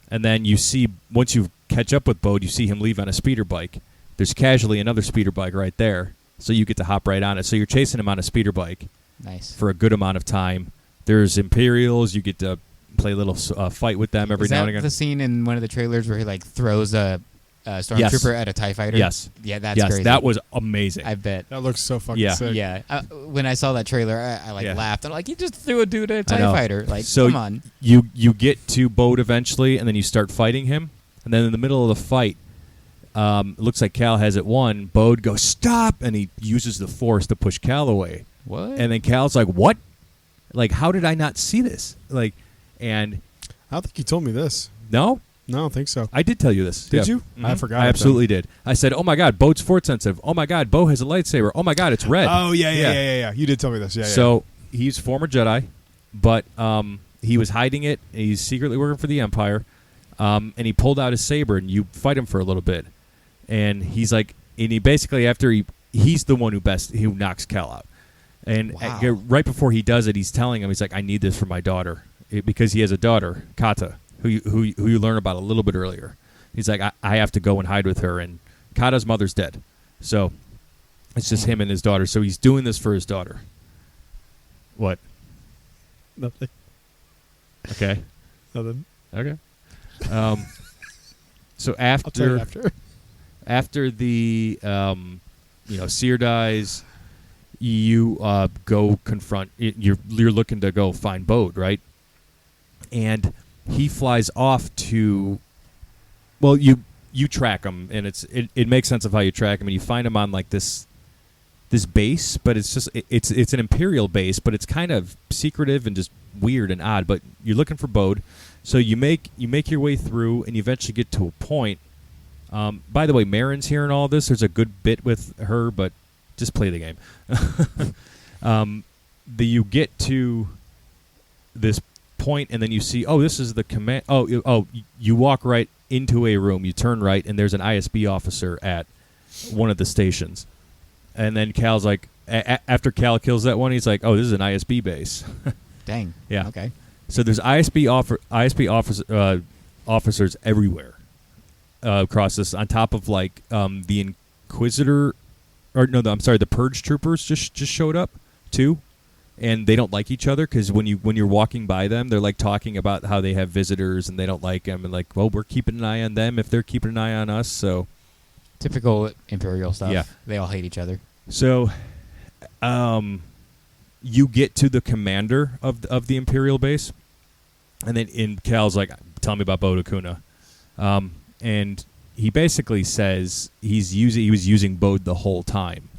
And then you see, once you catch up with Bode, you see him leave on a speeder bike. There's casually another speeder bike right there, so you get to hop right on it. So you're chasing him on a speeder bike Nice. for a good amount of time. There's Imperials. You get to play a little fight with them every Is now that and again. the scene in one of the trailers where he like throws a stormtrooper at a TIE fighter? Yes. Yeah, that's yes, crazy. that was amazing. I bet. That looks so fucking Yeah. sick. Yeah. When I saw that trailer, I Yeah. laughed. I'm like, you just threw a dude at a I TIE know. fighter. Like, So come on. You get to Bode eventually, and then you start fighting him. And then in the middle of the fight, it looks like Cal has it won. Bode goes, stop! And he uses the Force to push Cal away. What? And then Cal's like, what? Like, how did I not see this? Like, and I don't think you told me this. no? No, I don't think so. I did tell you this. Did Yeah. you? Mhm. I forgot. I absolutely did. I said, oh my God, Bode's force sensitive. Oh my God, Bo has a lightsaber. Oh my God, it's red. Oh, yeah. You did tell me this. Yeah, So he's former Jedi, but he was hiding it. He's secretly working for the Empire, and he pulled out his saber, and you fight him for a little bit, and he's like, and he basically after he's the one who knocks Cal out, and Wow. right before he does it, he's telling him, he's like, I need this for my daughter, because he has a daughter, Kata, who you learn about a little bit earlier. He's like, I have to go and hide with her, and Kata's mother's dead, so it's just him and his daughter. So he's doing this for his daughter. What? Nothing. Okay. Nothing. Okay. So I'll tell you after after. the Seer dies, you go confront. You're looking to go find Bode, right? And he flies off to. Well, you track him, and it makes sense of how you track him, and you find him on like this base, but it's just it's an Imperial base, but it's kind of secretive and just weird and odd. But you're looking for Bode, so you make your way through, and you eventually get to a point. By the way, Marin's here and all this. There's a good bit with her, but just play the game. You get to this point, and then you see, oh, this is the command. You walk right into a room. You turn right, and there's an ISB officer at one of the stations. And then Cal's like, after Cal kills that one, he's like, oh, this is an ISB base. Dang. Yeah. Okay. So there's ISB officers everywhere. across this on top of like the Inquisitor, or no, I'm sorry, the Purge troopers just showed up too, and they don't like each other because when you're walking by them, they're like talking about how they have visitors and they don't like them, and like, well, we're keeping an eye on them if they're keeping an eye on us. So Typical Imperial stuff. Yeah. They all hate each other. So, you get to the commander of the Imperial base, and then Cal's like, "Tell me about Batuu Kuna," and he basically says he was using Bode the whole time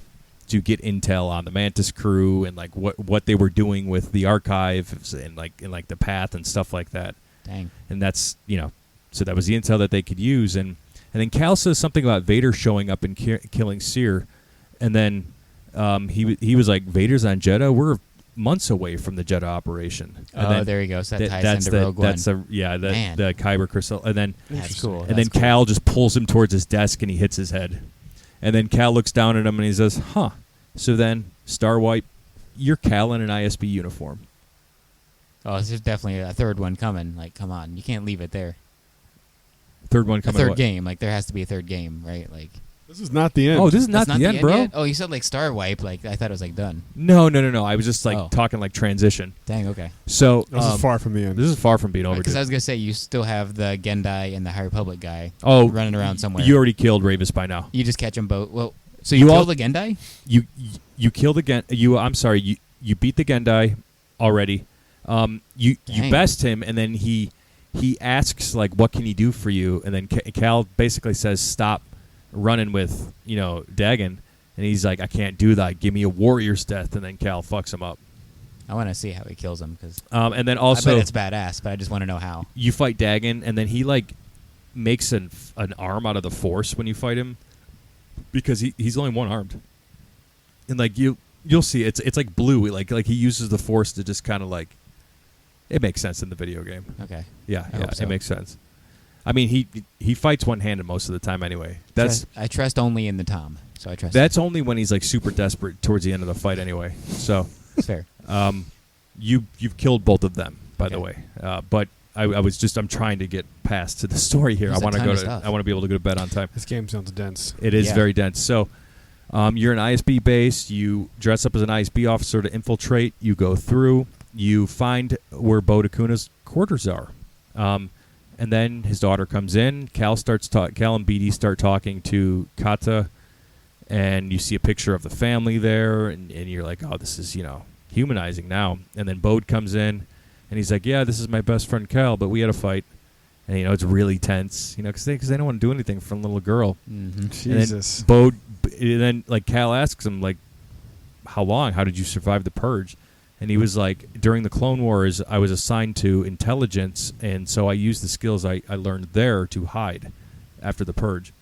to get intel on the Mantis crew and like what they were doing with the archives and like the path and stuff like that. Dang. And that's so that was the intel that they could use. And then Cal says something about Vader showing up and killing Seer, and then he was like, Vader's on Jeddah. We're months away from the Jeddah operation. And then there you go. So that ties that's into Rogue One. That's the Kyber crystal. And then That's cool. and then Cal just pulls him towards his desk and he hits his head. And then Cal looks down at him and he says, "Huh." So then Starwipe, you're Cal in an ISB uniform. Oh, there's definitely a third one coming. Like, come on, you can't leave it there. Third one A coming. third what? game. Like, there has to be a third game, right? Like, This is not the end. Oh, this is not that's the end, bro. yet? Oh, you said like Starwipe. Like, I thought it was like done. No. I was just like Oh. talking like transition. Dang. Okay. So This is far from the end. This is far from being over. Because I was gonna say you still have the Gendai and the High Republic guy. Oh, running around somewhere. You already killed Ravis by now. You just catch them both. Well, so You you all- killed the Gendai? You killed the I'm sorry. You beat the Gendai already. You Dang. best him, and then he asks like, "What can he do for you?" And then Cal basically says, "Stop running with Dagon," and he's like, "I can't do that. Give me a warrior's death." And then Cal fucks him up. I want to see how he kills him because And then I also bet it's badass. But I just want to know how. you fight Dagon, and then he like makes an arm out of the Force when you fight him because he's only one armed, and like you'll see it's like blue, like he uses the Force to just kind of like. It makes sense in the video game. Okay. Yeah, I hope so. It makes sense. I mean, he fights one-handed most of the time anyway. I trust only in the Tom, so I trust. That's only when he's like super desperate towards the end of the fight anyway. So It's fair. you've killed both of them, by the Okay. way. But I'm trying to get past to the story here. There's I want a to ton go of to. stuff. I want to be able to go to bed on time. This game sounds dense. It is Yeah. very dense. So you're an ISB base. You dress up as an ISB officer to infiltrate. You go through. You find where Batuu Kuna's quarters are. And then his daughter comes in. Cal and BD start talking to Kata, and you see a picture of the family there, and you're like, oh, this is humanizing now. And then Bode comes in, and he's like, yeah, this is my best friend Cal, but we had a fight, and it's really tense, because they don't want to do anything for a little girl. Mm-hmm. Jesus. And then like Cal asks him like, how long? How did you survive the purge? And he was like, during the Clone Wars, I was assigned to intelligence, and so I used the skills I learned there to hide after the purge.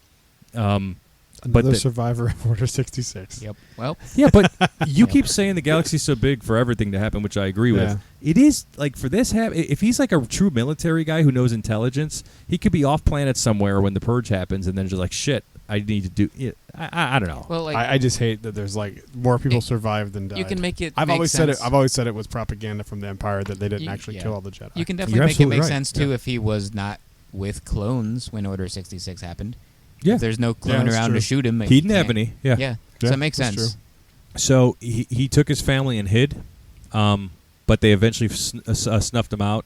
Another survivor of Order 66. Yep. Well, Yeah, but you keep saying the galaxy's so big for everything to happen, which I agree Yeah. with. It is, like, for this if he's like a true military guy who knows intelligence, he could be off planet somewhere when the purge happens, and then just like, shit, I need to do it. I don't know. well, like I just hate that there's like more people survive than died. you can make it. I've make always sense. said it. I've always said it was propaganda from the Empire that they didn't You- actually yeah. kill all the Jedi. You can definitely You're make it absolutely make right. sense too Yeah. if he was not with clones when Order 66 happened. Yeah. If there's no clone that's around true. to shoot him. He didn't have any. Yeah. Yeah. Yeah, So it makes that's sense. So he took his family and hid, but they eventually snuffed him out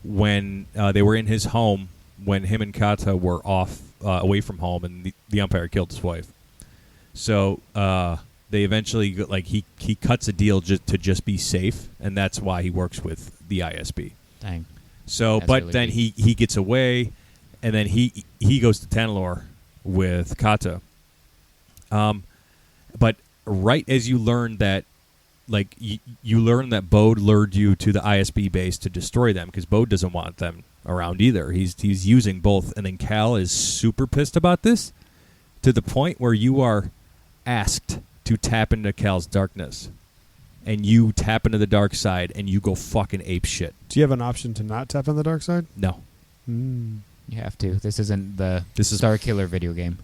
when they were in his home when him and Kata were off away from home, and the Empire killed his wife. So they eventually he cuts a deal to just be safe, and that's why he works with the ISB. Dang. So, That's but really then deep. he gets away, and then he goes to Tanalorr with Kata. But right as you learn that, like you learn that Bode lured you to the ISB base to destroy them because Bode doesn't want them around either. He's using both, and then Cal is super pissed about this to the point where you are asked to tap into Cal's darkness, and you tap into the dark side, and you go fucking ape shit. Do you have an option to not tap on the dark side? No. Mm. You have to. This isn't the This is- Star Killer video game.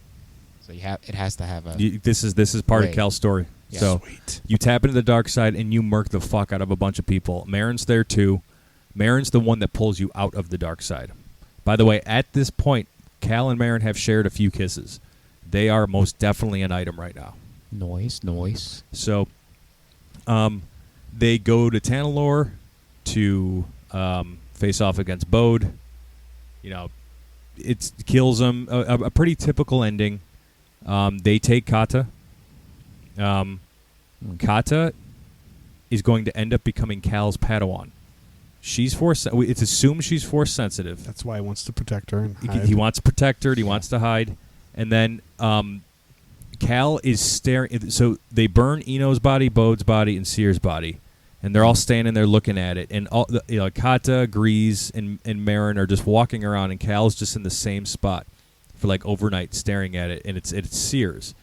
So it has to have a. This is part of Right. Cal's story. Yeah. So Sweet. you tap into the dark side and you murk the fuck out of a bunch of people. Marin's there too. Marin's the one that pulls you out of the dark side. By the way, at this point, Cal and Marin have shared a few kisses. They are most definitely an item right now. Noise. So, they go to Tanalorr to face off against Bode. You know, it kills them. A pretty typical ending. They take Kata. Kata is going to end up becoming Cal's Padawan. She's force. It's assumed she's force sensitive. That's why he wants to protect her. And hide. He wants to protect her. And he wants to hide. And then Cal is staring. So they burn Eno's body, Bode's body, and Seer's body, and they're all standing there looking at it. And all Kata, Grease, and Marin are just walking around, and Cal's just in the same spot for like overnight, staring at it. And it's Seer's.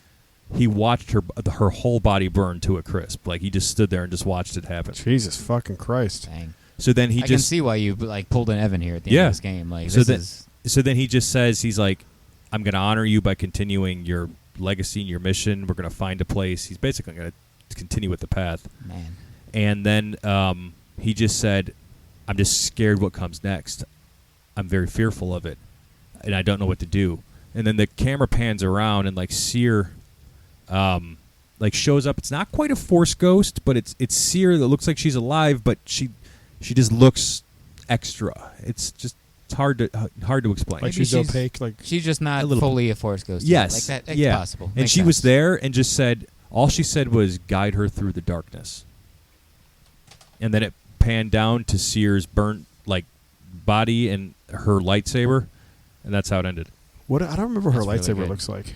He watched her whole body burn to a crisp. Like he just stood there and just watched it happen. Jesus fucking Christ! Dang. So then I can see why you like pulled an Evan here at the end of this game. Like so then he just says, he's like, I'm going to honor you by continuing your legacy and your mission. We're going to find a place. He's basically going to continue with the path. Man. And then he just said, I'm just scared what comes next. I'm very fearful of it, and I don't know what to do. And then the camera pans around, and like Seer like shows up. It's not quite a Force ghost, but it's Seer that looks like she's alive, but she just looks extra. It's hard to explain. Like she's opaque. Like she's just not fully a Force ghost. Yes, like that. It's possible. And Makes she sense. was there and just said, all she said was, "Guide her through the darkness." And then it panned down to Seer's burnt like body and her lightsaber, and that's how it ended. What? I don't remember her That's really lightsaber good. looks like.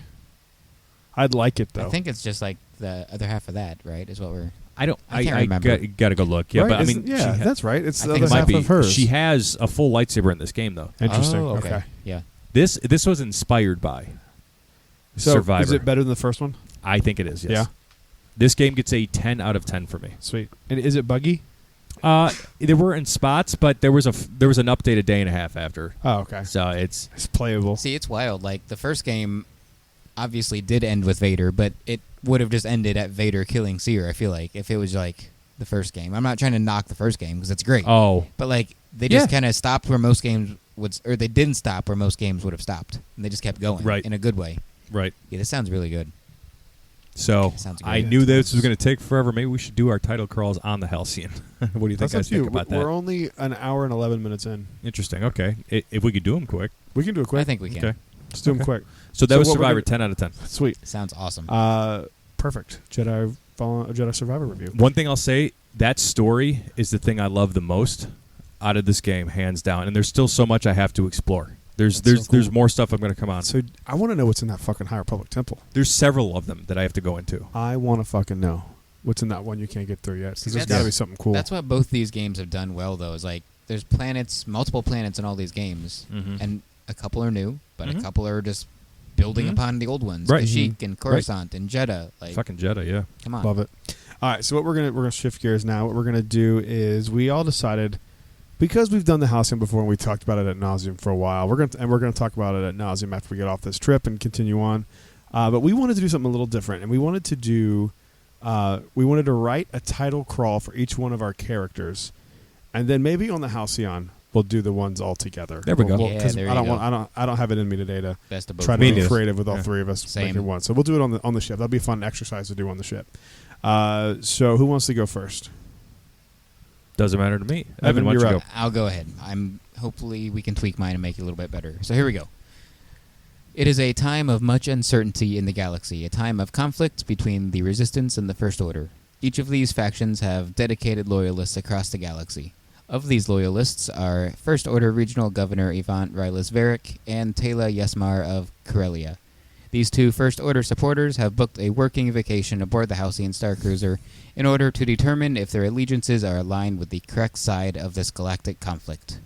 I'd like it though. I think it's just like the other half of that, right? Is what we're. I can't remember. Got to go look. Yeah, right? but I mean, that's right. It's I the think other it might half be. of hers. She has a full lightsaber in this game, though. Interesting. Oh, okay. Yeah. This was inspired by So Survivor. is it better than the first one? I think it is. Yes. Yeah. This game gets a 10 out of 10 for me. Sweet. And is it buggy? There were in spots, but there was an update a day and a half after. Oh, okay. So it's playable. See, it's wild. Like the first game, obviously did end with Vader, but it would have just ended at Vader killing Seer. I feel like if it was like the first game. I'm not trying to knock the first game because it's great. Oh, but like they just kind of stopped where most games would, or they didn't stop where most games would have stopped, and they just kept going, Right. in a good way. right. Yeah, this sounds really good. So Sounds I great. knew this was going to take forever. Maybe we should do our title crawls on the Halcyon. What do you think, That's up guys to you. think about that? We're only an hour and 11 minutes in. Interesting. Okay, if we could do them quick. We can do it quick. I think we can. Okay. Let's do them Okay. quick. So that So was what we're Survivor. gonna- 10 out of 10. Sweet. Sounds awesome. Perfect. Jedi Survivor review. One thing I'll say, that story is the thing I love the most out of this game, hands down. And there's still so much I have to explore. There's more stuff I'm going to come on. So I want to know what's in that fucking High Republic temple. There's several of them that I have to go into. I want to fucking know what's in that one you can't get through yet. Because there's That's- got to be something cool. That's what both these games have done well, though. Is like there's planets, multiple planets in all these games, Mhm. and a couple are new, but Mhm. a couple are just building Mhm. upon the old ones. Right. Kashyyyk and Coruscant and Jeddah. Like, Fucking Jedi, yeah. come on. Love it. All right, so we're gonna shift gears now. What we're gonna do is we all decided, because we've done the Halcyon before and we talked about it ad nauseum for a while. We're gonna talk about it ad nauseum after we get off this trip and continue on. But we wanted to do something a little different, and we wanted to write a title crawl for each one of our characters, and then maybe on the Halcyon we'll do the ones all together. There we go. Yeah, 'cause there I you don't go. I don't have it in me today to Best of both try to Me be neither. creative with all Yeah. three of us Same. making one. So we'll do it on the ship. That'll be a fun exercise to do on the ship. So who wants to go first? Doesn't matter to me. Evan, why don't you're you up. go? I'll go ahead. Hopefully we can tweak mine and make it a little bit better. So here we go. It is a time of much uncertainty in the galaxy, a time of conflict between the Resistance and the First Order. Each of these factions have dedicated loyalists across the galaxy. Of these loyalists are First Order Regional Governor Yvant Rylas Varric and Tayla Yesmar of Corellia. These two First Order supporters have booked a working vacation aboard the Halcyon Star Cruiser in order to determine if their allegiances are aligned with the correct side of this galactic conflict.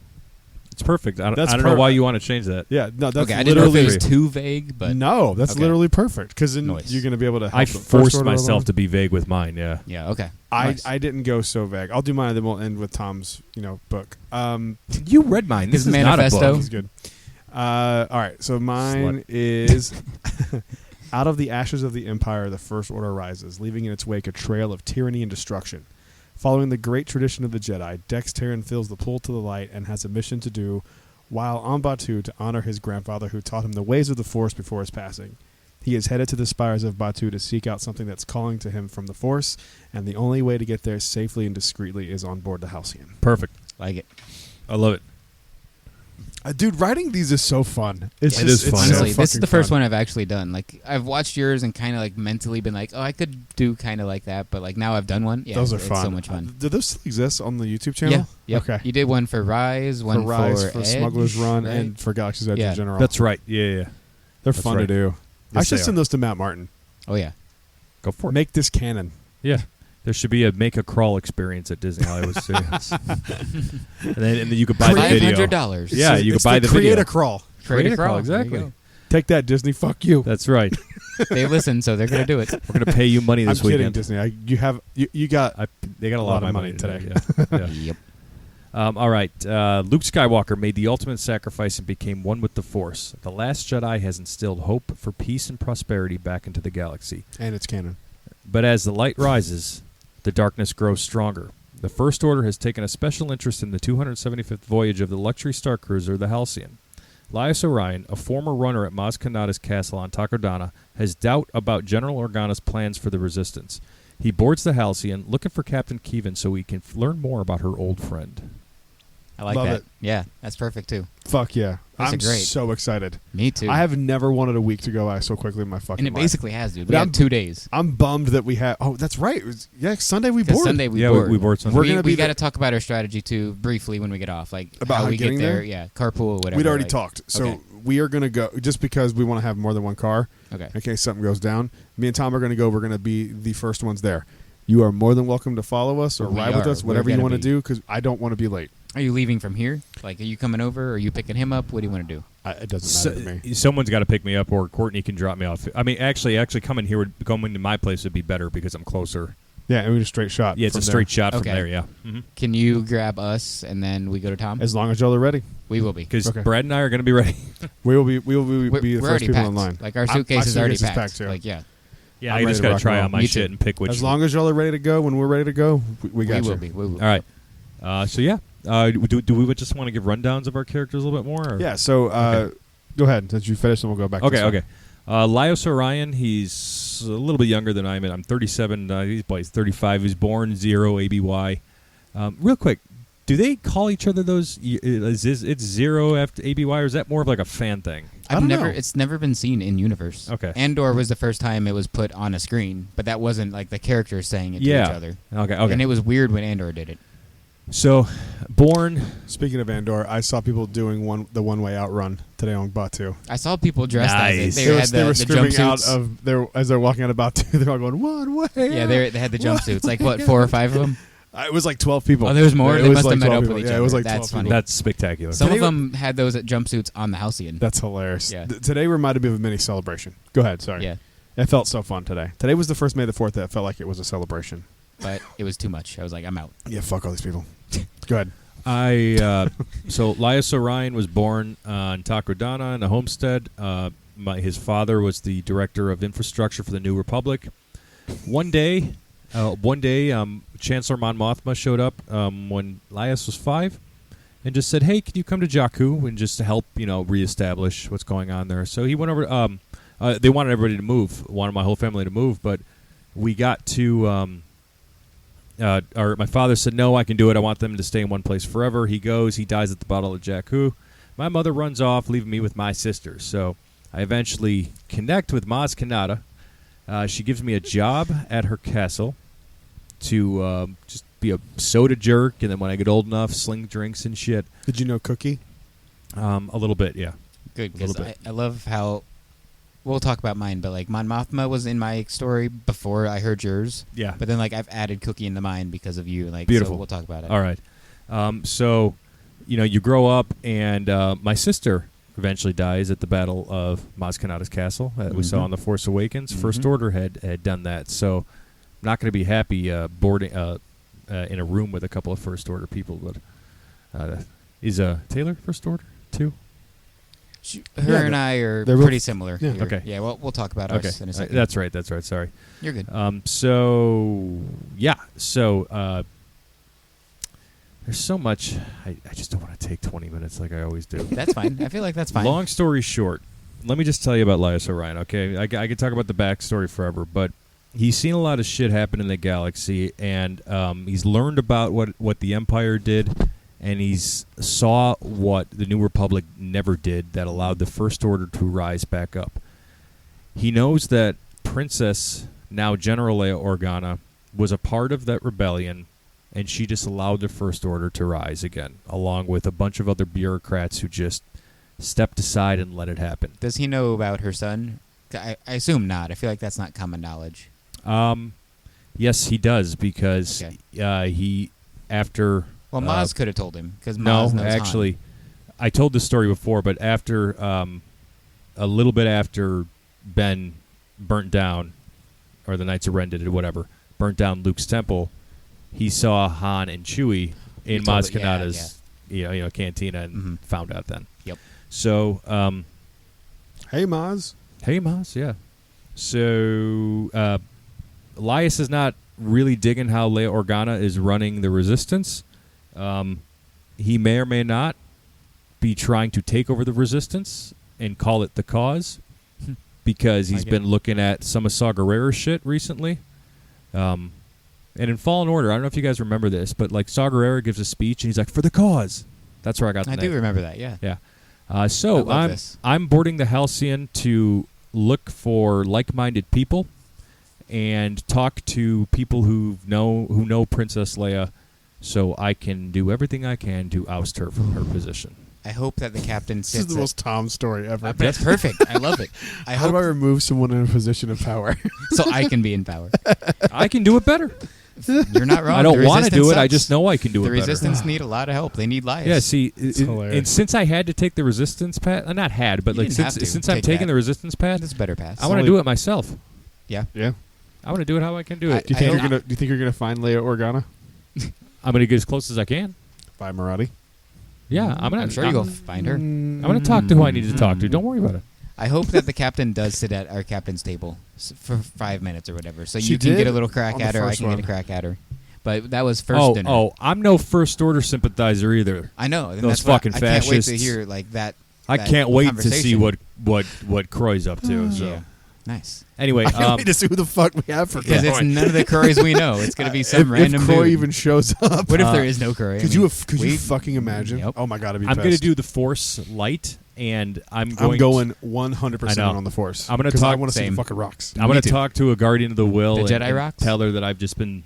It's perfect. I That's don't know why you want to change that. Yeah, no, that's Okay, I didn't know if literally it was too vague, but no, that's okay. literally perfect because then Nice. you're going to be able to. Help I the First forced Order myself along. to be vague with mine, yeah. yeah, okay. I Nice. didn't go so vague. I'll do mine, and then we'll end with Tom's book. You read mine. This His is not a manifesto? book. This is good. All right, so mine is out of the ashes of the Empire, the First Order rises, leaving in its wake a trail of tyranny and destruction. Following the great tradition of the Jedi, Dex Terran feels the pull to the light and has a mission to do While on Batuu to honor his grandfather who taught him the ways of the Force before his passing, he is headed to the spires of Batuu to seek out something that's calling to him from the Force, and the only way to get there safely and discreetly is on board the Halcyon. Perfect. Like it. I love it. Dude, writing these is so fun. It is fun. Honestly, so this is the fucking first fun. one I've actually done. Like, I've watched yours and kind of like mentally been like, oh, I could do kind of like that, but like now I've done one. Yeah, Those are it's fun. so much fun. Do those still exist on the YouTube channel? Yeah. Yep. Okay. You did one for Rise, one for Rise, for Edge, Smuggler's Run, right? and for Galaxy's Edge Yeah. in general. That's right. Yeah. They're that's fun right. to do. I Yes, should they send are. those to Matt Martin. Oh yeah. Go for it. Make this canon. Yeah. There should be a make a crawl experience at Disney Hollywood Studios. and then you could buy the video. $500. Yeah, you could buy the create video. a crawl. Create a crawl. Exactly. There you Take that, Disney. Fuck you. That's right. go. They listen, so they're gonna do it. We're gonna pay you money I'm this kidding, weekend. Disney. You got. They got a lot of money today. Yeah. Yep. All right. Luke Skywalker made the ultimate sacrifice and became one with the Force. The Last Jedi has instilled hope for peace and prosperity back into the galaxy. And it's canon. But as the light rises, the darkness grows stronger. The First Order has taken a special interest in the 275th voyage of the luxury star cruiser, the Halcyon. Laius Orion, a former runner at Maz Kanata's castle on Takodana, has doubt about General Organa's plans for the Resistance. He boards the Halcyon, looking for Captain Keevan so he can learn more about her old friend. I like Love that. it. Yeah, that's perfect too. Fuck yeah. Those are I'm great. so excited. Me too. I have never wanted a week to go by so quickly in my fucking and it life. basically has, dude. We But had I'm- 2 days. I'm bummed that we have. Oh, that's right. It was, yeah, Sunday we Because boarded. Sunday we Yeah, board. we board Sunday. We're gonna be we got to there- talk about our strategy too briefly when we get off, like About how how we get getting there. there? Yeah, carpool or whatever. We'd already like- talked. So Okay. we are going to go, just because we want to have more than one car, Okay. in case something goes down. Me and Tom are going to go. We're going to be the first ones there. You are more than welcome to follow us or We ride with are. us, We're whatever you gonna want to be. do, because I don't want to be late. Are you leaving from here? Like, are you coming over? Or are you picking him up? What do you want to do? It doesn't matter to me. Someone's got to pick me up, or Courtney can drop me off. I mean, actually, coming to my place would be better because I'm closer. Yeah, and we just straight shot. Yeah, it's a from there. straight shot Okay. from there. Yeah, mm-hmm. Can you grab us and then we go to Tom? As long as y'all are ready, We will be. Because Okay. Brad and I are going to be ready. we will be. We will be, We're be the first already people packed. in line. Like, our My suitcase is already suitcase is packed. too. Like, yeah. Yeah, I'm I ready just to got to rock try and out roll. my Me shit too. and pick which. As long as y'all are ready to go, when we're ready to go, we got We you. will be. We will. All right. So yeah, do we just want to give rundowns of our characters a little bit more? Or? Yeah. So Okay. go ahead. Since you finished, and we'll go back. Okay. to Okay. Laios Orion, he's a little bit younger than I am. I'm 37. He's 35. He's born 0 ABY. Real quick, do they call each other those? It's 0 after ABY, or is that more of like a fan thing? I don't know. It's never been seen in universe. Okay. Andor was the first time it was put on a screen, but that wasn't like the characters saying it to Yeah. each other. Okay. And it was weird when Andor did it. So, born. Speaking of Andor, I saw people doing the one-way out run today on Batuu. I saw people dressed Nice. as it. They had They were the screaming out jumpsuits. of their as they're walking out of Batuu. They're all going one way. Yeah, out." they had the jumpsuits. Like, what, 4 or 5 of them? It was like 12 people. Oh, there was more? It They was must have like met 12 up people. with each Yeah, it was other. like 12 That's funny. people. That's spectacular. Some Today of them had those at jumpsuits on the Halcyon. That's hilarious. Yeah. Today reminded me of a mini celebration. Go ahead. Sorry. Yeah, It felt so fun today. Today was the first May the 4th that felt like it was a celebration. but it was too much. I was like, I'm out. Yeah, fuck all these people. Go ahead. So Laius Orion was born on Takodana in a homestead. His father was the director of infrastructure for the New Republic. One day, Chancellor Mon Mothma showed up when Laius was 5, and just said, "Hey, can you come to Jakku and just help reestablish what's going on there?" So he went over. They wanted everybody to move, wanted my whole family to move, but we got to. My father said, "No, I can do it. I want them to stay in one place forever." He goes. He dies at the Battle of Jakku. My mother runs off, leaving me with my sisters. So I eventually connect with Maz Kanata. She gives me a job at her castle to just be a soda jerk, and then when I get old enough, sling drinks and shit. Did you know Cookie? A little bit, yeah. Good, A little because bit. I love how... We'll talk about mine, but like Mon Mothma was in my story before I heard yours. Yeah. But then like I've added Cookie into mine because of you. Like, Beautiful. So we'll talk about it. All right. So, you grow up, and my sister eventually dies at the Battle of Maz Kanata's castle that we saw in The Force Awakens. First Order had done that, so I'm not going to be happy boarding in a room with a couple of First Order people. But is Taylor First Order too? Her Yeah, and I are they're both- pretty similar. yeah. here. Okay. Yeah, we'll talk about Okay, us in a second. that's right. Sorry. You're good. So yeah. So There's so much. I just don't want to take 20 minutes like I always do. That's fine. I feel like that's fine. Long story short, let me just tell you about Laius Orion, okay? I could talk about the backstory forever, but he's seen a lot of shit happen in the galaxy, and he's learned about what the Empire did, and he's saw what the New Republic never did that allowed the First Order to rise back up. He knows that Princess, now General Leia Organa, was a part of that rebellion, and she just allowed the First Order to rise again, along with a bunch of other bureaucrats who just stepped aside and let it happen. Does he know about her son? I assume not. I feel like that's not common knowledge. Yes, he does, because he, after... Well, Maz could have told him, because Maz No, knows actually, Han. I told this story before, but after a little bit after Ben burnt down, or the Knights of Ren did it, whatever, burnt down Luke's temple, he saw Han and Chewie in Maz Kanata's cantina and found out then. Yep. So, Hey, Maz. hey, Maz, yeah. So, Laius is not really digging how Leia Organa is running the Resistance. He may or may not be trying to take over the Resistance and call it the Cause, because he's been looking at some of Saw Gerrera's shit recently. And in Fallen Order, I don't know if you guys remember this, but like Saw Gerrera gives a speech and he's like, "For the cause." That's where I got the I name. do remember that, yeah. Yeah. So I'm boarding the Halcyon to look for like-minded people and talk to people who know Princess Leia, so I can do everything I can to oust her from her position. I hope that the captain This sits is the most Tom story ever. That's perfect. I love it. How do I remove someone in a position of power? so I can be in power. I can do it better. You're not wrong. I don't The want to do Resistance it. I sucks. just know I can do The it better. Resistance need a lot of help. They need Laius. Yeah, see, hilarious. and since I had to take the Resistance path, not had, but You like didn't have to since I'm take taking that. the Resistance path, That's a better pass. I want to do it myself. Yeah. Yeah. I want to do it how I can do it. Do you think hope- you're gonna find Leia Organa I'm going to get as close as I can. by Marathi? Yeah, I'm sure you'll find her. I'm going to talk to who I need to talk to. Don't worry about it. I hope that the captain does sit at our captain's table for 5 minutes or whatever, so She you can did get a little crack on the at her. I first can get one. a crack at her. But that was first dinner. Oh, I'm no First Order sympathizer either. I know. and Those that's what fucking I can't wait to fascists. hear like that. I that can't wait to see conversation. what Croy's up to. So Yeah. Nice. anyway, I can't wait to see who the fuck we have for Because it's Croy. none of the Croys we know. It's going to be some random if Croy dude. even shows up. What if there is no Croy? Could you fucking imagine? Yep. Oh my god, I'd be I'm pissed. going to do the Force light, and I'm I'm going. going 100% I know. on the Force. I'm gonna 'Cause I talk- want to see the same. fucking rocks. I'm going Me to too. talk to a Guardian of the Will. The and Jedi rocks? Tell her that I've just been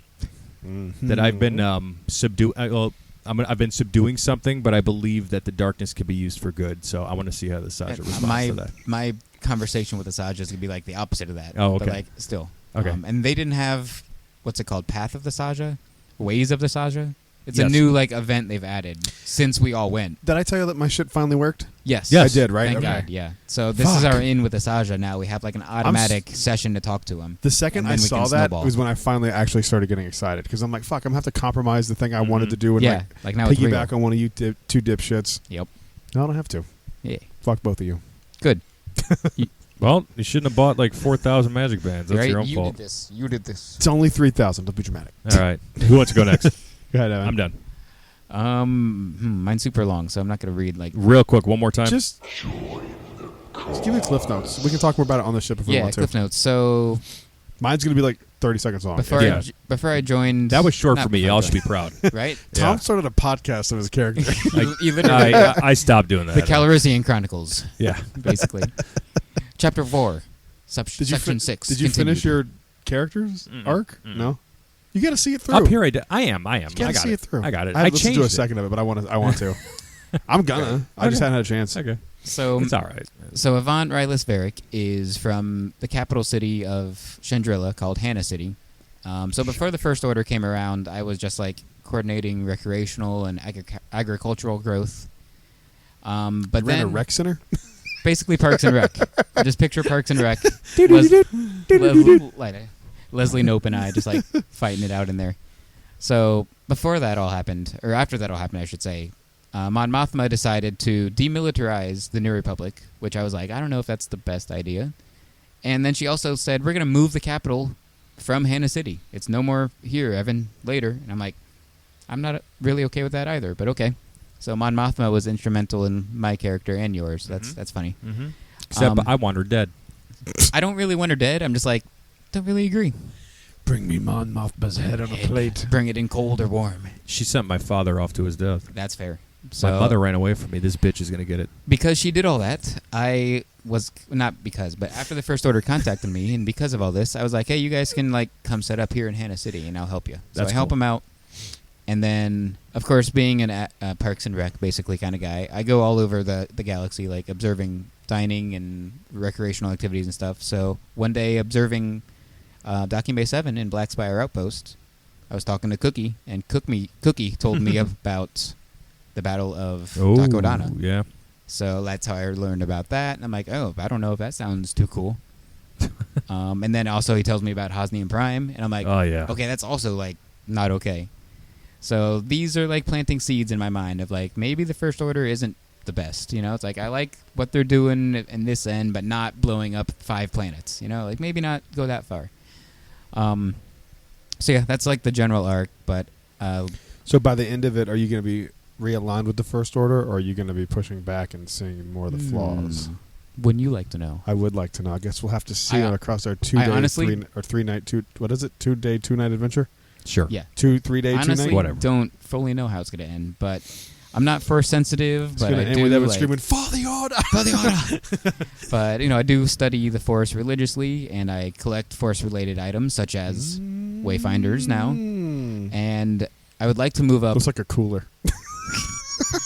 that I've been subduing. Well, I've been subduing something, but I believe that the darkness can be used for good. So I want to see how the Saja responds to that. My conversation with Asajj is going to be like the opposite of that. Oh, But okay. like, still. Okay. And they didn't have, what's it called, Path of the Saja? Ways of the Saja? It's a Yes. new like event they've added since we all went. Did I tell you that my shit finally worked? Yes. Yes. I did, right? Thank Okay. God, yeah. So this is Fuck. our in with Asajj now. We have like an automatic session to talk to him. The second And I then we saw can that snowball. was when I finally actually started getting excited because I'm like, fuck, I'm gonna have to compromise the thing I wanted to do and Yeah. Like now it's piggyback real. on one of you two dipshits. Yep. No, I don't have to. Yeah. Fuck both of you. Good. Well, you shouldn't have bought like 4,000 Magic Bands. That's right? your own You fault. did this. You did this. It's only 3,000. Don't be dramatic. All right. Who wants to go next? Go ahead, Evan. I'm done. Mine's super long, so I'm not going to read like. Real quick, one more time. Just give me Cliff Notes. We can talk more about it on the ship if we Yeah, want to. Cliff Notes. So Mine's gonna be like 30 seconds long. before Yeah. before I joined, that was short not for me. before I Y'all should be joined, proud. right? Tom Yeah. started a podcast of his character. You literally I stopped doing that. the Calrissian Chronicles, Yeah. basically. Chapter 4, Section fin- 6. Did you finish continued. your character's Mm-mm. arc? Mm-mm. No. You got to see it through. Up here, I am. I You gotta got see it through. I got it. I I listened changed to a it. second of it, but I want to. I'm gonna. I just Okay. hadn't had a chance. Okay. So It's all right. So Avant Rylus Varric is from the capital city of Chandrilla called Hannah City. So before the First Order came around, I was just like coordinating recreational and agricultural growth. But You ran then a rec center. basically Parks and Rec. Just picture Parks and Rec. Leslie Knope and I just like fighting it out in there. So before that all happened, or after that all happened, I should say, Mon Mothma decided to demilitarize the New Republic, which I was like, I don't know if that's the best idea. And then she also said, we're going to move the capital from Hannah City. It's no more here, Evan, later. And I'm like, I'm not really okay with that either, but okay. So Mon Mothma was instrumental in my character and yours. That's funny. Mm-hmm. Except I want her dead. I don't really want her dead. I'm just like, don't really agree. Bring me Mon Mothma's head on a plate. Bring it in cold or warm. She sent my father off to his death. That's fair. So, My mother ran away from me. This bitch is going to get it. because she did all that, I was not because, but after the First Order contacted me, and because of all this, I was like, hey, you guys can like come set up here in Hannah City, and I'll help you. So That's I help cool. them out, and then of course, being an Parks and Rec basically kind of guy, I go all over the galaxy, like observing dining and recreational activities and stuff. So one day, observing Docking Bay 7 in Black Spire Outpost, I was talking to Cookie, and Cookie told me about the Battle of Takodana. Yeah. So that's how I learned about that. And I'm like, oh, I don't know if that sounds too cool. And then also he tells me about Hosnian Prime. And I'm like, Oh, yeah. okay, that's also like not okay. So these are like planting seeds in my mind of like maybe the First Order isn't the best. You know, it's like I like what they're doing in this end, but not blowing up 5 planets. You know, like maybe not go that far. So yeah, that's like the general arc. But So by the end of it, are you going to be realigned with the First Order, or are you going to be pushing back and seeing more of the flaws? Wouldn't you like to know? I would like to know. I guess we'll have to see I- across our I 2 day, honestly- 3-night, 2-day, 2-night adventure. Sure. Yeah. 3 day, 2 Honestly, night. Whatever. don't fully know how it's going to end, but I'm not force sensitive. It's But going I to end do with everyone like, screaming, "For the Order!" For the Order! But I do study the Force religiously, and I collect Force-related items such as Wayfinders now, and I would like to move up. Looks like a cooler.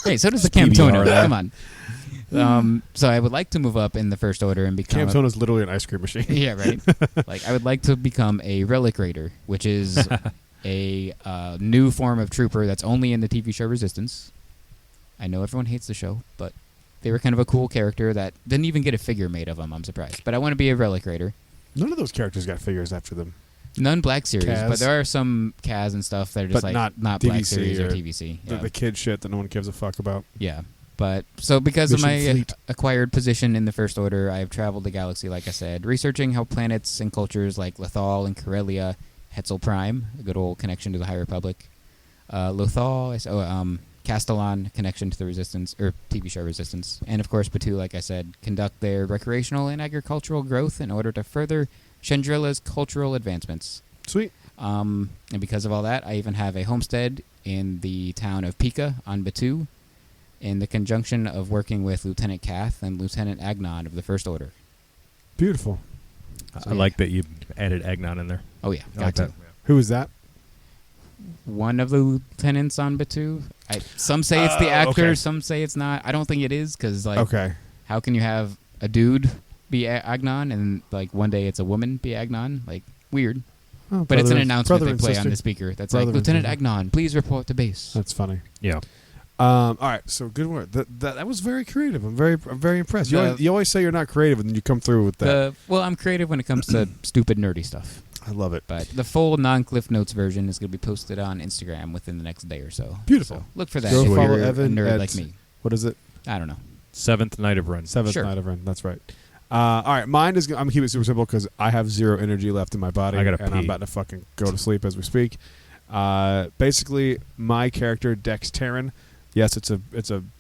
Hey, so does the PBR Camtono. there. Come on. So I would like to move up in the First Order and become. Camtone is literally an ice cream machine. Yeah, right. Like I would like to become a Relic Raider, which is a new form of trooper that's only in the TV show Resistance. I know everyone hates the show, but they were kind of a cool character that didn't even get a figure made of them. I'm surprised, but I want to be a Relic Raider. None of those characters got figures after them. None Black Series, Kaz. but there are some Kaz and stuff that are just But like not Black DVC Series or or TVC. Yeah. The kid shit that no one gives a fuck about. Yeah. But so because Mission of my Fleet. acquired position in the First Order, I have traveled the galaxy, like I said, researching how planets and cultures like Lothal and Corellia, Hetzel Prime, a good old connection to the High Republic, Lothal, Castellan, connection to the Resistance, or TV show Resistance, and of course Batuu, like I said, conduct their recreational and agricultural growth in order to further Chandrilla's cultural advancements. Sweet. And because of all that, I even have a homestead in the town of Pika on Batuu, in the conjunction of working with Lieutenant Kath and Lieutenant Agnon of the First Order. Beautiful. So, I yeah. like that you added Agnon in there. Oh yeah, I like got that. to. Who is that? One of the lieutenants on Batuu. Some say it's the actor, okay. some say it's not. I don't think it is because like, Okay. how can you have a dude be Agnon and like one day it's a woman be Agnon? Like weird. Oh, But it's an brother- announcement brother they and play sister. on the speaker. That's Brother like and Lieutenant sister. Agnon, please report to base. That's funny. Yeah. All right, so good work. That was very creative. I'm very impressed. The- You always say you're not creative, and then you come through with that. Well, I'm creative when it comes to stupid nerdy stuff. I love it. But the full non-Cliff Notes version is going to be posted on Instagram within the next day or so. Beautiful. So look for that Go if follow you're Evan a nerd at- like me. What is it? I don't know. 7th Night of Ren. Seventh Sure. Night of Ren. That's right. All right, mine is. I'm gonna keep it super simple because I have 0 energy left in my body, I gotta and I'm pee. about to fucking go to sleep as we speak. Basically, my character Dex Terran. Yes, it's a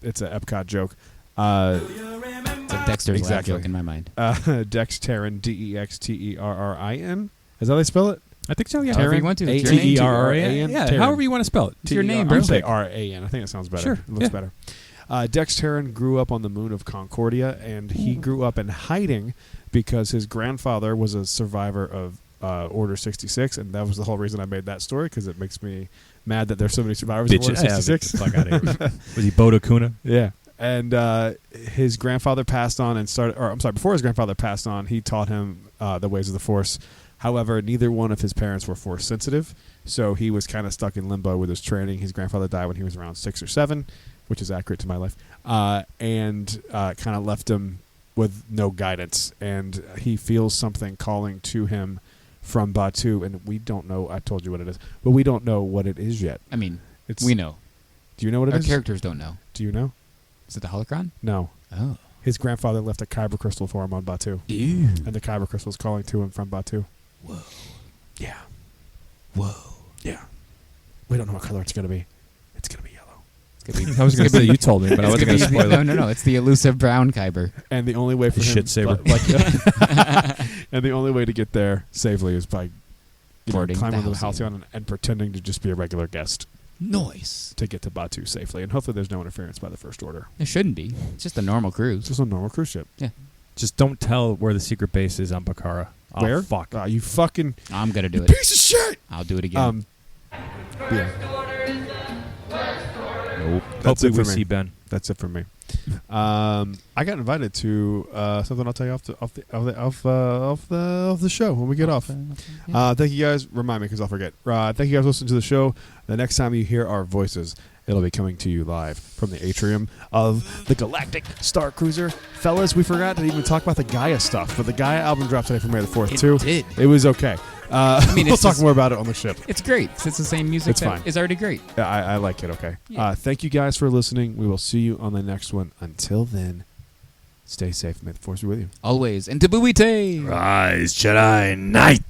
Epcot joke. It's a Dexter's Lab Exactly. joke in my mind. Dex Terran, Dexterrin. Is that how they spell it? I think so, yeah. However you want to. It's your name. T-E-R-R-A-N? Yeah, Terran. however you want to spell it. It's your name, bro. I'm say R-A-N. I think that sounds better. Sure, It looks yeah. better. Dex Terran grew up on the moon of Concordia, and he grew up in hiding because his grandfather was a survivor of Order 66, and that was the whole reason I made that story, because it makes me mad that there's so many survivors of Bitch, Order 66. Fuck out of here. Was he Boda Kuna? Yeah. And his grandfather passed on and started, or I'm sorry, before his grandfather passed on, he taught him the ways of the Force. However, neither one of his parents were Force sensitive, so he was kind of stuck in limbo with his training. His grandfather died when he was around 6 or 7, which is accurate to my life, and kind of left him with no guidance. And he feels something calling to him from Batuu, and we don't know. I told you what it is, but we don't know what it is yet. I mean, It's, we know. Do you know what it Our is? characters don't know. Do you know? Is it the holocron? No. Oh. His grandfather left a kyber crystal for him on Batuu, Ew. and the kyber crystal is calling to him from Batuu. Whoa. Yeah. Whoa. Yeah. We don't know what color it's going to be. It's going to be yellow. I was going to say you told me, but I wasn't going to spoil it. No. It's the elusive brown Kyber. And the only way for him, shit saber. and the only way to get there safely is by Boarding climbing the the Halcyon and pretending to just be a regular guest Noise. to get to Batuu safely. And hopefully there's no interference by the First Order. There shouldn't be. It's just a normal It's cruise. just a normal cruise ship. Yeah. Just don't tell where the secret base is on Bakara. Oh, Where? fuck. You fucking I'm gonna do it. piece of shit! I'll do it again. Yeah. Nope. That's Hopefully it for we me. see Ben. That's it for me. I got invited to something I'll tell you off the show when we get off. Thank you guys. Remind me because I'll forget. Thank you guys for listening to the show. The next time you hear our voices, it'll be coming to you live from the atrium of the Galactic Star Cruiser. Fellas, we forgot to even talk about the Gaia stuff, but the Gaia album dropped today for May the 4th, It too. did. It was okay. mean, we'll it's talk just- more about it on the ship. It's great. 'Cause it's the same music. It's fine. It's already great. Yeah, I like it, okay. Yeah. Thank you guys for listening. We will see you on the next one. Until then, stay safe. May the Force be with you. Always. And Tabuite. Rise, Jedi Knight!